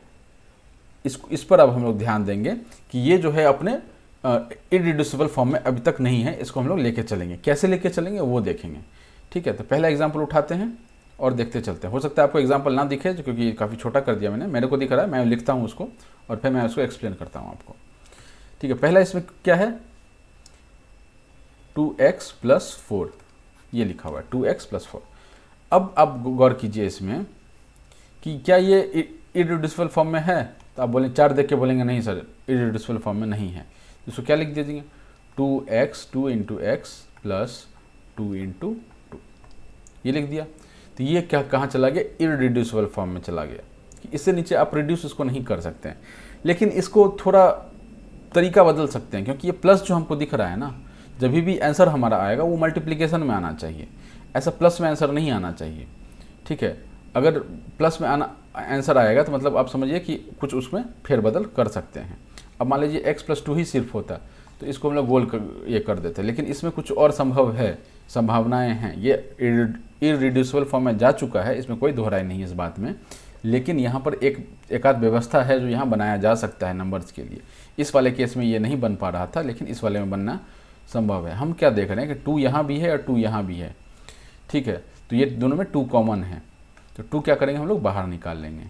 इस पर अब हम लोग ध्यान देंगे कि ये जो है अपने इररिड्यूसिबल फॉर्म में अभी तक नहीं है। इसको हम लोग लेके चलेंगे, कैसे लेके चलेंगे वो देखेंगे। ठीक है, तो पहला एग्जाम्पल उठाते हैं और देखते चलते हैं। हो सकता है आपको एग्जाम्पल ना दिखे क्योंकि काफ़ी छोटा कर दिया मैंने, मेरे को दिख रहा है, मैं लिखता हूँ उसको और फिर मैं उसको एक्सप्लेन करता हूँ आपको। ठीक है, पहला इसमें क्या है? 2x + 4, ये लिखा हुआ है 2x + 4। अब आप गौर कीजिए इसमें कि क्या ये इररिड्यूसिबल फॉर्म में है? तो आप बोलें 4 देख के बोलेंगे नहीं सर इररिड्यूसिबल फॉर्म में नहीं है। इसको क्या लिख दीजिए? 2x 2 into x plus 2 into 2, ये लिख दिया। तो ये क्या कहाँ चला गया, इररिड्यूसिबल फॉर्म में चला गया। इससे नीचे आप रिड्यूस इसको नहीं कर सकते हैं, लेकिन इसको थोड़ा तरीका बदल सकते हैं, क्योंकि ये प्लस जो हमको दिख रहा है ना, जब भी आंसर हमारा आएगा वो मल्टीप्लिकेशन में आना चाहिए, ऐसा प्लस में आंसर नहीं आना चाहिए। ठीक है, अगर प्लस में आना आंसर आएगा तो मतलब आप समझिए कि कुछ उसमें फेरबदल कर सकते हैं। अब मान लीजिए x + 2 ही सिर्फ होता तो इसको हम लोग गोल ये कर देते, लेकिन इसमें कुछ और संभव है, संभावनाएं हैं। ये इररिड्यूसिबल फॉर्म में जा चुका है, इसमें कोई दोहराई नहीं है इस बात में, लेकिन यहाँ पर एक आध व्यवस्था है जो यहाँ बनाया जा सकता है नंबर्स के लिए। इस वाले केस में ये नहीं बन पा रहा था, लेकिन इस वाले में बनना संभव है। हम क्या देख रहे हैं कि 2 यहाँ भी है और 2 यहाँ भी है। ठीक है, तो ये दोनों में 2 कॉमन है, तो 2 क्या करेंगे हम लोग बाहर निकाल लेंगे।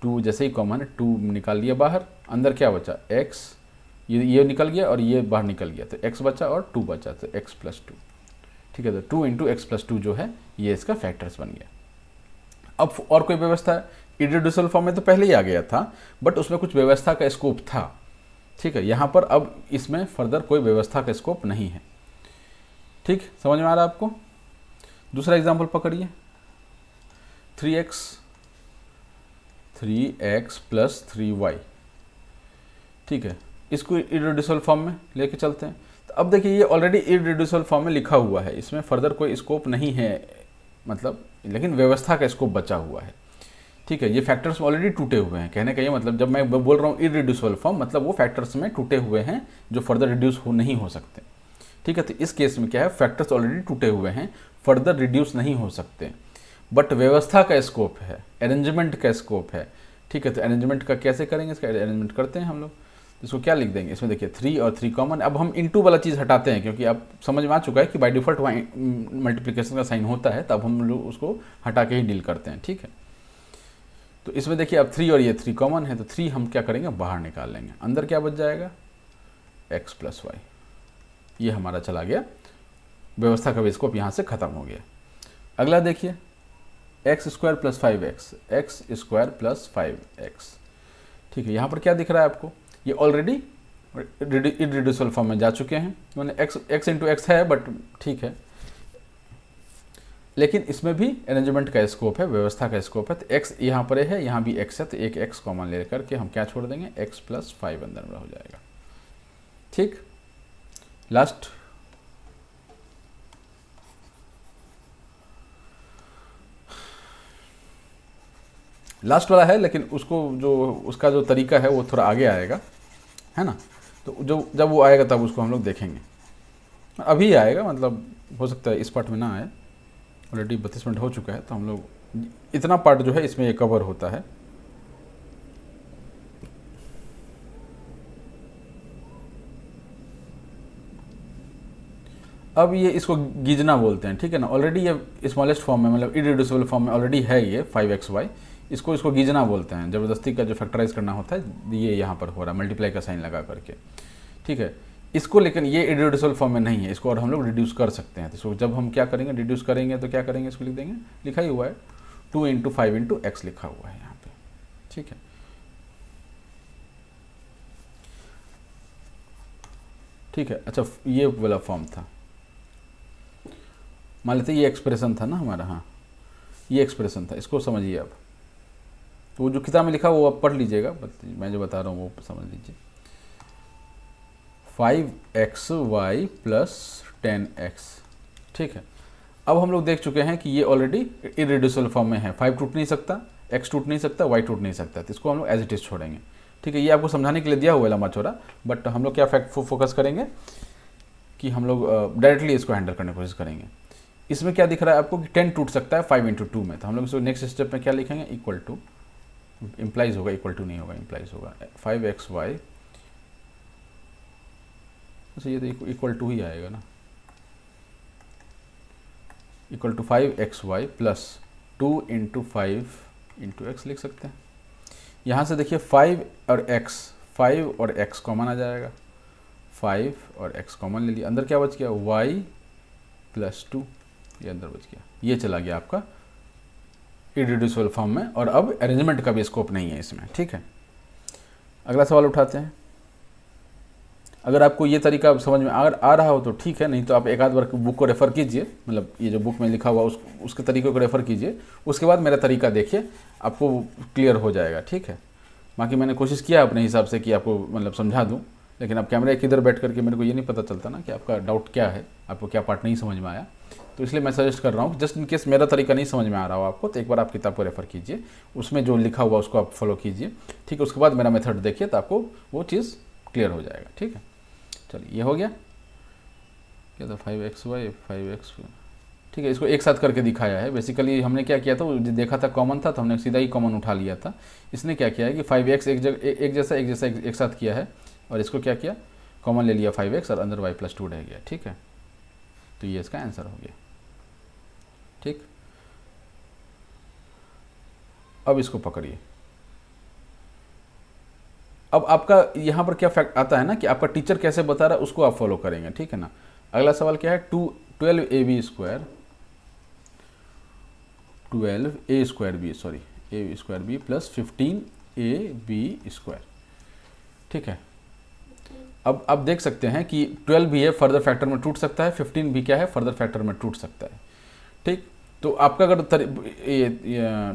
2 जैसे ही कॉमन है 2 निकाल लिया बाहर, अंदर क्या बचा x, ये निकल गया और ये बाहर निकल गया, तो x बचा और 2 बचा, तो x + 2। ठीक है, तो 2 इंटू x + 2 जो है ये इसका फैक्टर्स बन गया। अब और कोई व्यवस्था है, इररिड्यूसिबल फॉर्म में तो पहले ही आ गया था, बट उसमें कुछ व्यवस्था का स्कोप था। ठीक है, यहाँ पर अब इसमें फर्दर कोई व्यवस्था का स्कोप नहीं है। ठीक, समझ में आ रहा है आपको। दूसरा एग्जाम्पल पकड़िए, 3x + 3y। ठीक है, इसको इररिड्यूसिबल फॉर्म में लेके चलते हैं। तो अब देखिए ये ऑलरेडी इररिड्यूसिबल फॉर्म में लिखा हुआ है, इसमें फर्दर कोई स्कोप नहीं है, मतलब लेकिन व्यवस्था का स्कोप बचा हुआ है। ठीक है, ये फैक्टर्स ऑलरेडी टूटे हुए हैं, कहने का ये मतलब जब मैं बोल रहा हूँ इररिड्यूसिबल फॉर्म, मतलब वो फैक्टर्स में टूटे हुए हैं जो फर्दर रिड्यूस नहीं हो सकते। ठीक है, तो इस केस में क्या है, फैक्टर्स ऑलरेडी टूटे हुए हैं, फर्दर रिड्यूस नहीं हो सकते, बट व्यवस्था का स्कोप है, अरेंजमेंट का स्कोप है। ठीक है, तो अरेंजमेंट का कैसे करेंगे, इसका अरेंजमेंट करते हैं हम लोग। इसको क्या लिख देंगे, इसमें देखिए 3 और 3 कॉमन। अब हम इनटू वाला चीज़ हटाते हैं, क्योंकि अब समझ में आ चुका है कि बाय डिफ़ॉल्ट वहाँ मल्टीप्लिकेशन का साइन होता है, तब हम लोग उसको हटा के ही डील करते हैं। ठीक है, तो इसमें देखिए अब 3 और ये 3 कॉमन है, तो 3 हम क्या करेंगे बाहर निकाल लेंगे, अंदर क्या बच जाएगा x + y। ये हमारा चला गया, व्यवस्था का स्कोप यहाँ से खत्म हो गया। अगला देखिए x² + 5x, x² + 5x। ठीक है, यहाँ पर क्या दिख रहा है आपको, ये ऑलरेडी इररिड्यूसिबल फॉर्म में जा चुके हैं, मैंने x इंटू एक्स है, बट ठीक है, लेकिन इसमें भी अरेंजमेंट का स्कोप है, व्यवस्था का स्कोप है। तो x यहाँ पर है, यहाँ भी x है, तो एक x कॉमन लेकर के हम क्या छोड़ देंगे, x + 5 अंदर में हो जाएगा। ठीक, लास्ट वाला है, लेकिन उसका जो तरीका है वो थोड़ा आगे आएगा, है ना। तो जब वो आएगा तब उसको हम लोग देखेंगे, अभी आएगा, मतलब हो सकता है इस पार्ट में ना आए, ऑलरेडी 32 मिनट हो चुका है, तो हम लोग इतना पार्ट जो है इसमें ये कवर होता है। अब ये इसको गीजना बोलते हैं। ठीक है ना, ऑलरेडी ये स्मॉलेस्ट फॉर्म में, मतलब इररिड्यूसिबल फॉर्म में ऑलरेडी है ये 5xy, इसको गीजना बोलते हैं। ज़बरदस्ती का जो फैक्टराइज करना होता है ये यहाँ पर हो रहा है, मल्टीप्लाई का साइन लगा करके। ठीक है, इसको, लेकिन ये इररिड्यूसिबल फॉर्म में नहीं है, इसको और हम लोग रिड्यूस कर सकते हैं। तो इसको जब हम क्या करेंगे, रिड्यूस करेंगे, तो क्या करेंगे, इसको लिख देंगे, लिखा ही हुआ है 2 इंटू 5 इंटू एक्स लिखा हुआ है यहाँ पे। ठीक है, ठीक है, अच्छा ये वाला फॉर्म था, मान लेते ये एक्सप्रेशन था ना हमारा, हाँ ये एक्सप्रेशन था, इसको समझिए। अब वो जो किताब में लिखा वो आप पढ़ लीजिएगा, मैं जो बता रहा हूँ वो समझ लीजिए। 5xy + 10x। ठीक है, अब हम लोग देख चुके हैं कि ये ऑलरेडी इररिड्यूसिबल फॉर्म में है, 5 टूट नहीं सकता, x टूट नहीं सकता, y टूट नहीं सकता, तो इसको हम लोग एज इट इज छोड़ेंगे। ठीक है, ये आपको समझाने के लिए दिया हुआ है लंबा चौड़ा, बट हम लोग क्या फोकस करेंगे कि हम लोग डायरेक्टली इसको हैंडल करने की कोशिश करेंगे। इसमें क्या दिख रहा है आपको कि 10 टूट सकता है 5 इंटू 2 में, तो हम लोग इसको नेक्स्ट स्टेप में क्या लिखेंगे, इक्वल टू, इम्प्लाइज होगा, इक्वल टू नहीं होगा, इम्प्लाइज होगा 5xy। अच्छा ये तो इक्वल टू ही आएगा ना, equal to 5xy + 2 into 5 into x लिख सकते हैं। यहाँ से देखिए 5 और x कॉमन आ जाएगा, 5 और x कॉमन ले लिया, अंदर क्या बच गया, y + 2, ये अंदर बच गया। ये चला गया आपका इररिड्यूसिबल फॉर्म में, और अब अरेंजमेंट का भी स्कोप नहीं है इसमें। ठीक है, अगला सवाल उठाते हैं। अगर आपको ये तरीका समझ में अगर आ रहा हो तो ठीक है, नहीं तो आप एक आध बार बुक को रेफ़र कीजिए, मतलब ये जो बुक में लिखा हुआ उसके तरीके को रेफ़र कीजिए, उसके बाद मेरा तरीका देखिए, आपको क्लियर हो जाएगा। ठीक है, बाकी मैंने कोशिश किया अपने हिसाब से कि आपको मतलब समझा दूँ, लेकिन अब कैमरे किधर बैठ करके मेरे को ये नहीं पता चलता ना कि आपका डाउट क्या है, आपको क्या पार्ट नहीं समझ में आया। तो इसलिए मैं सजेस्ट कर रहा हूँ, जस्ट इन केस मेरा तरीका नहीं समझ में आ रहा हो आपको, तो एक बार आप किताब को रेफ़र कीजिए, उसमें जो लिखा हुआ उसको आप फॉलो कीजिए। ठीक है, उसके बाद मेरा मेथड देखिए तो आपको वो चीज़ क्लियर हो जाएगा। ठीक है, चलिए ये हो गया क्या था 5xy 5x। ठीक है, इसको एक साथ करके दिखाया है। बेसिकली हमने क्या किया था, देखा था कॉमन था तो हमने सीधा ही कॉमन उठा लिया था। इसने क्या किया है कि 5x एक जैसा एक साथ किया है, और इसको क्या किया, कॉमन ले लिया 5x और अंदर y+2 रह गया। ठीक है, तो ये इसका आंसर हो गया। ठीक, अब इसको पकड़िए। अब आपका यहाँ पर क्या फैक्ट आता है ना कि आपका टीचर कैसे बता रहा है उसको आप फॉलो करेंगे। ठीक है ना, अगला सवाल क्या है, 12ab square B plus 15ab²। ठीक है, अब आप देख सकते हैं कि 12 भी है फर्दर फैक्टर में टूट सकता है, 15 भी क्या है फर्दर फैक्टर में टूट सकता है। ठीक, तो आपका अगर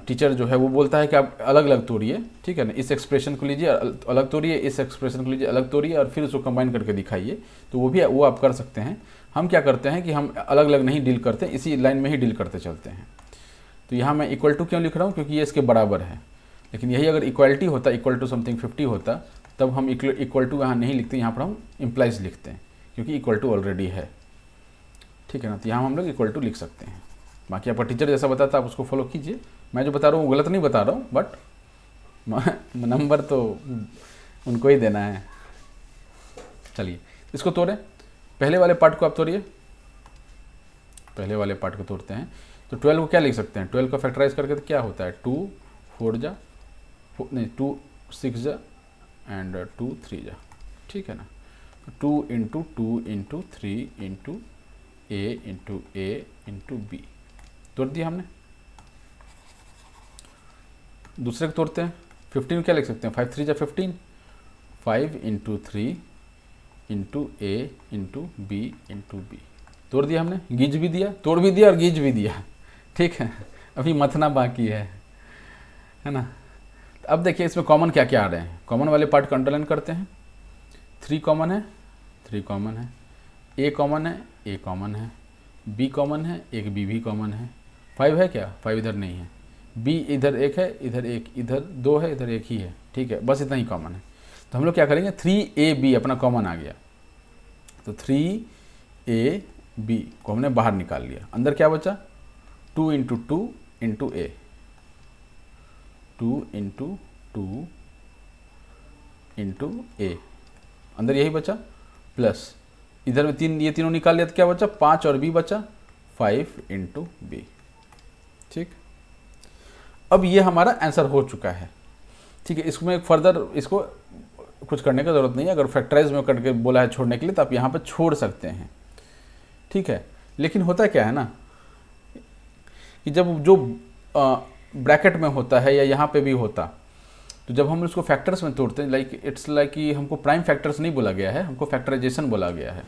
टीचर जो है वो बोलता है कि आप अलग अलग तोड़िए, ठीक है ना, इस एक्सप्रेशन को लीजिए अलग तोड़िए, इस एक्सप्रेशन को लीजिए अलग तोड़िए, और फिर उसको कंबाइन करके दिखाइए, तो वो आप कर सकते हैं। हम क्या करते हैं कि हम अलग अलग नहीं डील करते, इसी लाइन में ही डील करते चलते हैं। तो यहाँ मैं इक्वल टू क्यों लिख रहा हूँ, क्योंकि ये इसके बराबर है। लेकिन यही अगर इक्वलिटी होता, इक्वल टू समथिंग 50 होता, तब हम इक्वल टू यहाँ नहीं लिखते, यहाँ पर हम इम्प्लाइज लिखते हैं, क्योंकि इक्वल टू ऑलरेडी है। ठीक है ना, तो यहाँ हम लोग इक्वल टू लिख सकते हैं। बाकी आपका टीचर जैसा बताता आप उसको फॉलो कीजिए। मैं जो बता रहा हूँ गलत नहीं बता रहा हूँ, बट नंबर तो उनको ही देना है। चलिए इसको तोड़ें, पहले वाले पार्ट को आप तोड़िए, पहले वाले पार्ट को तोड़ते हैं। तो 12 को क्या लिख सकते हैं, 12 को फैक्टराइज करके तो क्या होता है, 2 4 जा नहीं 2 6 जा एंड 2 3 जा। ठीक है ना, 2 × 2 × 3 × a × b तोड़ दिया हमने। दूसरे को तोड़ते हैं, 15 क्या लिख सकते हैं, 5 3 जा 15, 5 × 3 × a × b × b तोड़ दिया हमने, गीज भी दिया, तोड़ भी दिया और गीज भी दिया। ठीक है, अभी मथना बाकी है ना। अब देखिए इसमें कॉमन क्या क्या आ रहे हैं, कॉमन वाले पार्ट को अंडरलाइन करते हैं। 3 कॉमन है, 3 कॉमन है, a कॉमन है, a कॉमन है, b कॉमन है, एक b भी कॉमन है। 5 है क्या, 5 इधर नहीं है, b इधर एक है, इधर एक, इधर 2 है, इधर एक ही है। ठीक है, बस इतना ही कॉमन है। तो हम लोग क्या करेंगे, 3ab अपना कॉमन आ गया, तो 3ab को हमने बाहर निकाल लिया। अंदर क्या बचा, 2 × 2 × a, 2 × 2 × a, अंदर यही बचा, प्लस इधर में 3, ये तीनों निकाल लिया तो क्या बचा, 5 और b बचा, 5 × b। ठीक, अब ये हमारा आंसर हो चुका है। ठीक है, इसमें फर्दर इसको कुछ करने का ज़रूरत नहीं है। अगर फैक्टराइज में करके बोला है छोड़ने के लिए तो आप यहाँ पे छोड़ सकते हैं। ठीक है, लेकिन होता क्या है ना कि जब जो ब्रैकेट में होता है या यहाँ पे भी होता, तो जब हम उसको फैक्टर्स में तोड़ते हैं, इट्स लाइक कि हमको प्राइम फैक्टर्स नहीं बोला गया है, हमको फैक्टराइजेशन बोला गया है।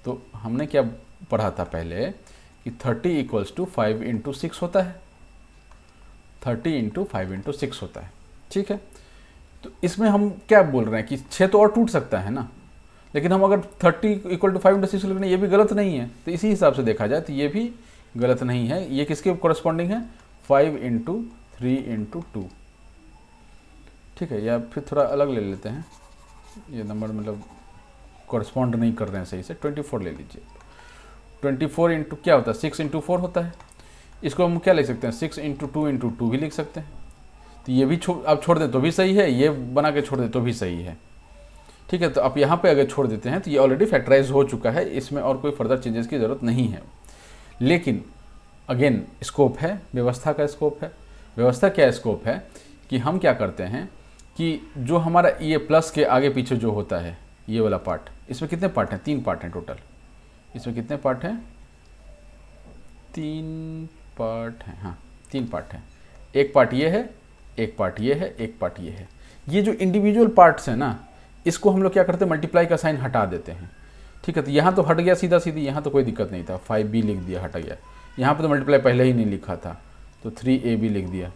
तो हमने क्या पढ़ा था पहले कि 30 = 5 × 6 होता है, 30 × 5 × 6 होता है। ठीक है, तो इसमें हम क्या बोल रहे हैं कि 6 तो और टूट सकता है ना, लेकिन हम अगर 30 = 5 × 6 लिख रहे हैं, ये भी गलत नहीं है। तो इसी हिसाब से देखा जाए तो ये भी गलत नहीं है। ये किसके कॉरस्पॉन्डिंग है, 5 × 3 × 2। ठीक है, या फिर थोड़ा अलग ले लेते हैं, ये नंबर मतलब कॉरस्पॉन्ड नहीं कर रहे हैं सही से, 24 ले लीजिए। 24 × क्या होता है, 6 × 4 होता है। इसको हम क्या लिख सकते हैं, 6 × 2 × 2 भी लिख सकते हैं। तो ये भी आप छोड़ दें तो भी सही है, ये बना के छोड़ दें तो भी सही है। ठीक है, तो आप यहाँ पे अगर छोड़ देते हैं तो ये ऑलरेडी फैक्टराइज हो चुका है, इसमें और कोई फर्दर चेंजेस की ज़रूरत नहीं है। लेकिन अगेन स्कोप है, व्यवस्था का स्कोप है। व्यवस्था क्या स्कोप है कि हम क्या करते हैं कि जो हमारा ये प्लस के आगे पीछे जो होता है ये वाला पार्ट, इसमें कितने पार्ट हैं, 3 पार्ट हैं टोटल। इसमें कितने पार्ट हैं, 3 पार्ट हैं, हाँ 3 पार्ट हैं। एक पार्ट ये है, एक पार्ट ये है, एक पार्ट ये है। ये जो इंडिविजुअल पार्ट्स हैं ना, इसको हम लोग क्या करते हैं, मल्टीप्लाई का साइन हटा देते हैं। ठीक है, तो यहाँ तो हट गया सीधा सीधी, यहाँ तो कोई दिक्कत नहीं था, 5b लिख दिया, हट गया। यहाँ पे तो मल्टीप्लाई पहले ही नहीं लिखा था तो 3ab लिख दिया।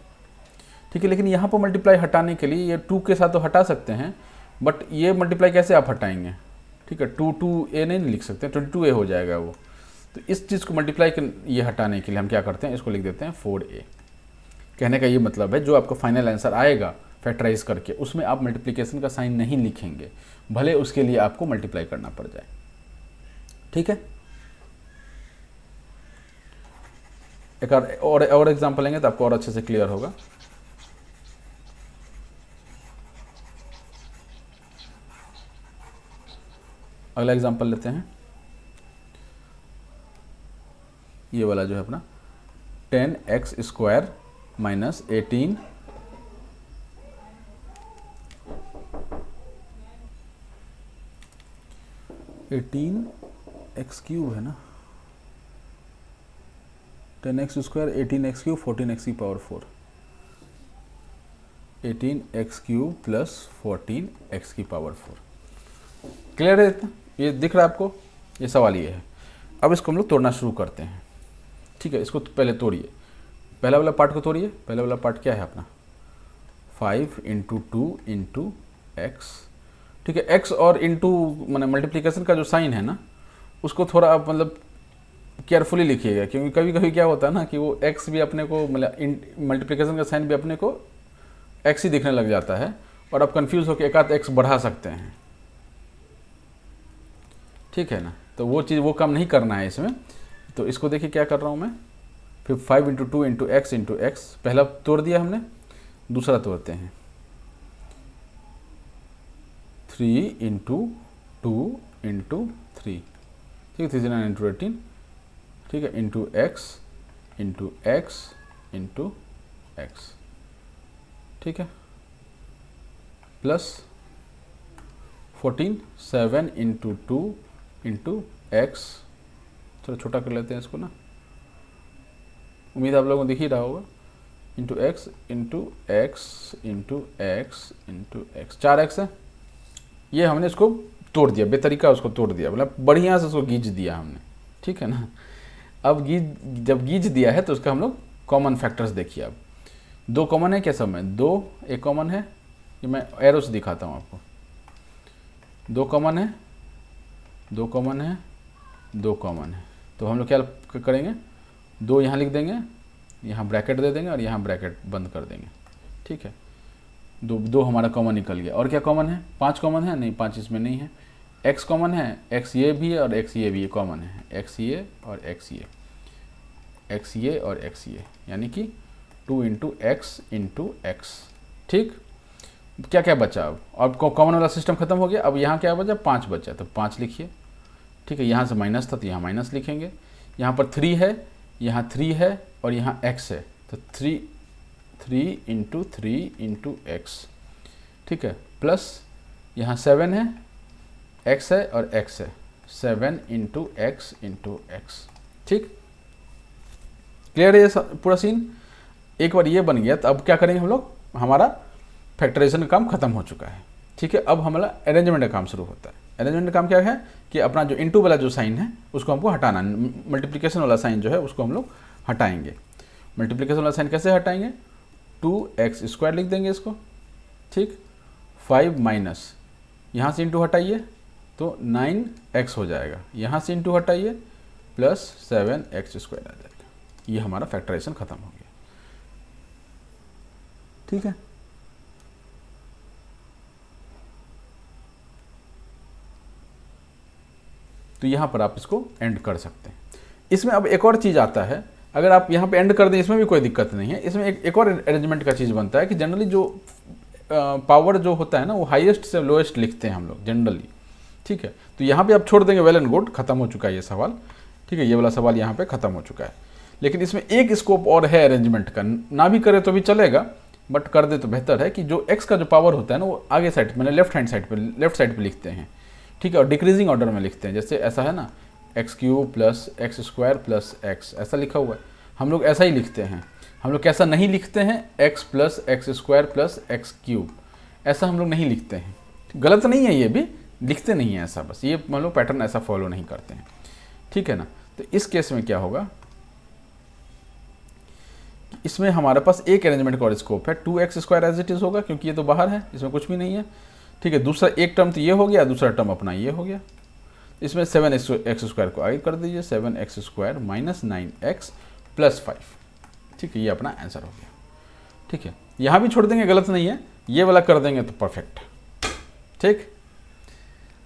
ठीक है, लेकिन यहाँ पर मल्टीप्लाई हटाने के लिए ये 2 के साथ तो हटा सकते हैं, बट ये मल्टीप्लाई कैसे आप हटाएंगे? ठीक है, 2a नहीं लिख सकते, 22a हो जाएगा वो। तो इस चीज़ को मल्टीप्लाई ये हटाने के लिए हम क्या करते हैं, इसको लिख देते हैं 4a। कहने का ये मतलब है जो आपका फाइनल आंसर आएगा फैक्टराइज करके, उसमें आप मल्टीप्लिकेशन का साइन नहीं लिखेंगे, भले उसके लिए आपको मल्टीप्लाई करना पड़ जाए। ठीक है, एक और एग्जांपल लेंगे तो आपको और अच्छे से क्लियर होगा। अगला एग्जांपल लेते हैं, ये वाला जो है अपना 10x² माइनस 18 18x³ है ना, 10x² 18x³ 14x⁴ 18x³ plus 14x⁴। Clear है इतना? ये दिख रहा है आपको? ये सवाल ये है। अब इसको हम लोग तोड़ना शुरू करते हैं। ठीक है, इसको पहले तोड़िए, पहला वाला पार्ट को तोड़िए। पहला वाला पार्ट क्या है अपना, 5 × 2 × x। ठीक है, x और इंटू मैंने मल्टीप्लिकेशन का जो साइन है ना, उसको थोड़ा आप मतलब केयरफुली लिखिएगा, क्योंकि कभी कभी क्या होता है ना कि वो x भी अपने को मतलब मल्टीप्लिकेशन का साइन भी अपने को x ही दिखने लग जाता है और आप कंफ्यूज होकर एक आध x बढ़ा सकते हैं। ठीक है ना, तो वो चीज़ वो काम नहीं करना है इसमें। तो इसको देखिए क्या कर रहा हूँ मैं, फिर 5 × 2 × x पहला तोड़ दिया हमने, दूसरा तोड़ते हैं 3 × 2 × 3। ठीक है, 3 9 × 18। ठीक है, इंटू x इंटू x। ठीक है, प्लस 14 7 × 2 × x। चलो छोटा कर लेते हैं इसको ना, उम्मीद आप लोगों को दिख ही रहा होगा। Into x into x into x into x, 4x है। ये हमने इसको तोड़ दिया, बेतरीका उसको तोड़ दिया, मतलब बढ़िया से उसको गीज दिया हमने। ठीक है ना, अब जब गीज दिया है तो उसका हम लोग कॉमन फैक्टर्स देखिए। अब 2 कॉमन है क्या सब में? 2 एक कॉमन है, ये मैं एरो से दिखाता हूँ आपको। 2 कॉमन है, 2 कॉमन है, 2 कॉमन है, तो हम लोग क्या करेंगे, 2 यहाँ लिख देंगे, यहाँ ब्रैकेट दे देंगे और यहाँ ब्रैकेट बंद कर देंगे। ठीक है, 2 हमारा कॉमन निकल गया। और क्या कॉमन है? 5 कॉमन है, नहीं 5 इसमें नहीं है। x कॉमन है, x ये भी है और x ये भी, ये कॉमन है, x ये और x ये, x ये और x ये, यानी कि 2 × x × x। ठीक, क्या क्या बचा अब कॉमन वाला सिस्टम खत्म हो गया। अब यहाँ क्या बचा? 5 बचा, तो 5 लिखिए। ठीक है, यहाँ से माइनस था तो यहाँ माइनस लिखेंगे। यहाँ पर 3 है, यहाँ 3 है और यहाँ x है, तो 3 × 3 × x। ठीक है, प्लस यहाँ 7 है, x है और x है, 7 × x × x। ठीक, क्लियर है ये पूरा सीन? एक बार ये बन गया तो अब क्या करेंगे हम लोग, हमारा फैक्टराइजेशन का काम खत्म हो चुका है। ठीक है, अब हमारा अरेंजमेंट का काम शुरू होता है। अरेंजमेंट का काम क्या है कि अपना जो इनटू वाला जो साइन है उसको हमको हटाना, मल्टीप्लिकेशन वाला साइन जो है उसको हम लोग हटाएंगे। मल्टीप्लिकेशन वाला साइन कैसे हटाएंगे? 2x² लिख देंगे इसको। ठीक, 5 माइनस यहाँ से इंटू हटाइए तो 9x हो जाएगा, यहाँ से इंटू हटाइए प्लस 7x² आ जाएगा। ये हमारा फैक्टराइजेशन खत्म हो गया। ठीक है, तो यहाँ पर आप इसको एंड कर सकते हैं। इसमें अब एक और चीज़ आता है, अगर आप यहाँ पे एंड कर दें इसमें भी कोई दिक्कत नहीं है। इसमें एक और अरेंजमेंट का चीज़ बनता है कि जनरली जो पावर जो होता है ना वो हाईएस्ट से लोएस्ट लिखते हैं हम लोग जनरली। ठीक है, तो यहाँ पे आप छोड़ देंगे, वेल एंड गुड, खत्म हो चुका है ये सवाल। ठीक है, ये वाला सवाल यहाँ पे खत्म हो चुका है। लेकिन इसमें एक स्कोप और है अरेंजमेंट का, ना भी करे तो भी चलेगा, बट कर दे तो बेहतर है कि जो एक्स का जो पावर होता है ना वो आगे साइड मैंने लेफ्ट साइड पे लिखते हैं। ठीक है, और डिक्रीजिंग ऑर्डर में लिखते हैं। जैसे ऐसा है ना, x³ plus x² plus x, ऐसा लिखा हुआ है, हम लोग ऐसा ही लिखते हैं। हम लोग कैसा नहीं लिखते हैं, x plus x² plus x³, ऐसा हम लोग नहीं लिखते हैं। गलत नहीं है, ये भी लिखते नहीं है ऐसा, बस ये मान लो पैटर्न ऐसा फॉलो नहीं करते हैं, ठीक है ना। तो इस केस में क्या होगा, इसमें हमारे पास एक अरेंजमेंट का और स्कोप है, 2x² एज इट इज़ होगा क्योंकि ये तो बाहर है, इसमें कुछ भी नहीं है, ठीक है। दूसरा एक टर्म तो ये हो गया, दूसरा टर्म अपना ये हो गया। इसमें 7x² को आगे कर दीजिए, 7x² - 9x + 5, ठीक है, ये अपना आंसर हो गया, ठीक है। यहाँ भी छोड़ देंगे, गलत नहीं है, ये वाला कर देंगे तो परफेक्ट, ठीक।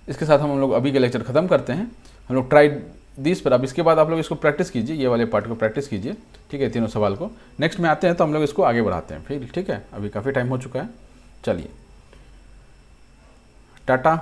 इसके साथ हम लोग अभी के लेक्चर ख़त्म करते हैं। हम लोग ट्राइड दिस पर, अब इसके बाद आप लोग इसको प्रैक्टिस कीजिए, ये वाले पार्ट को प्रैक्टिस कीजिए, ठीक है, तीनों सवाल को। नेक्स्ट में आते हैं तो हम लोग इसको आगे बढ़ाते हैं फिर, ठीक है। अभी काफ़ी टाइम हो चुका है, चलिए टाटा।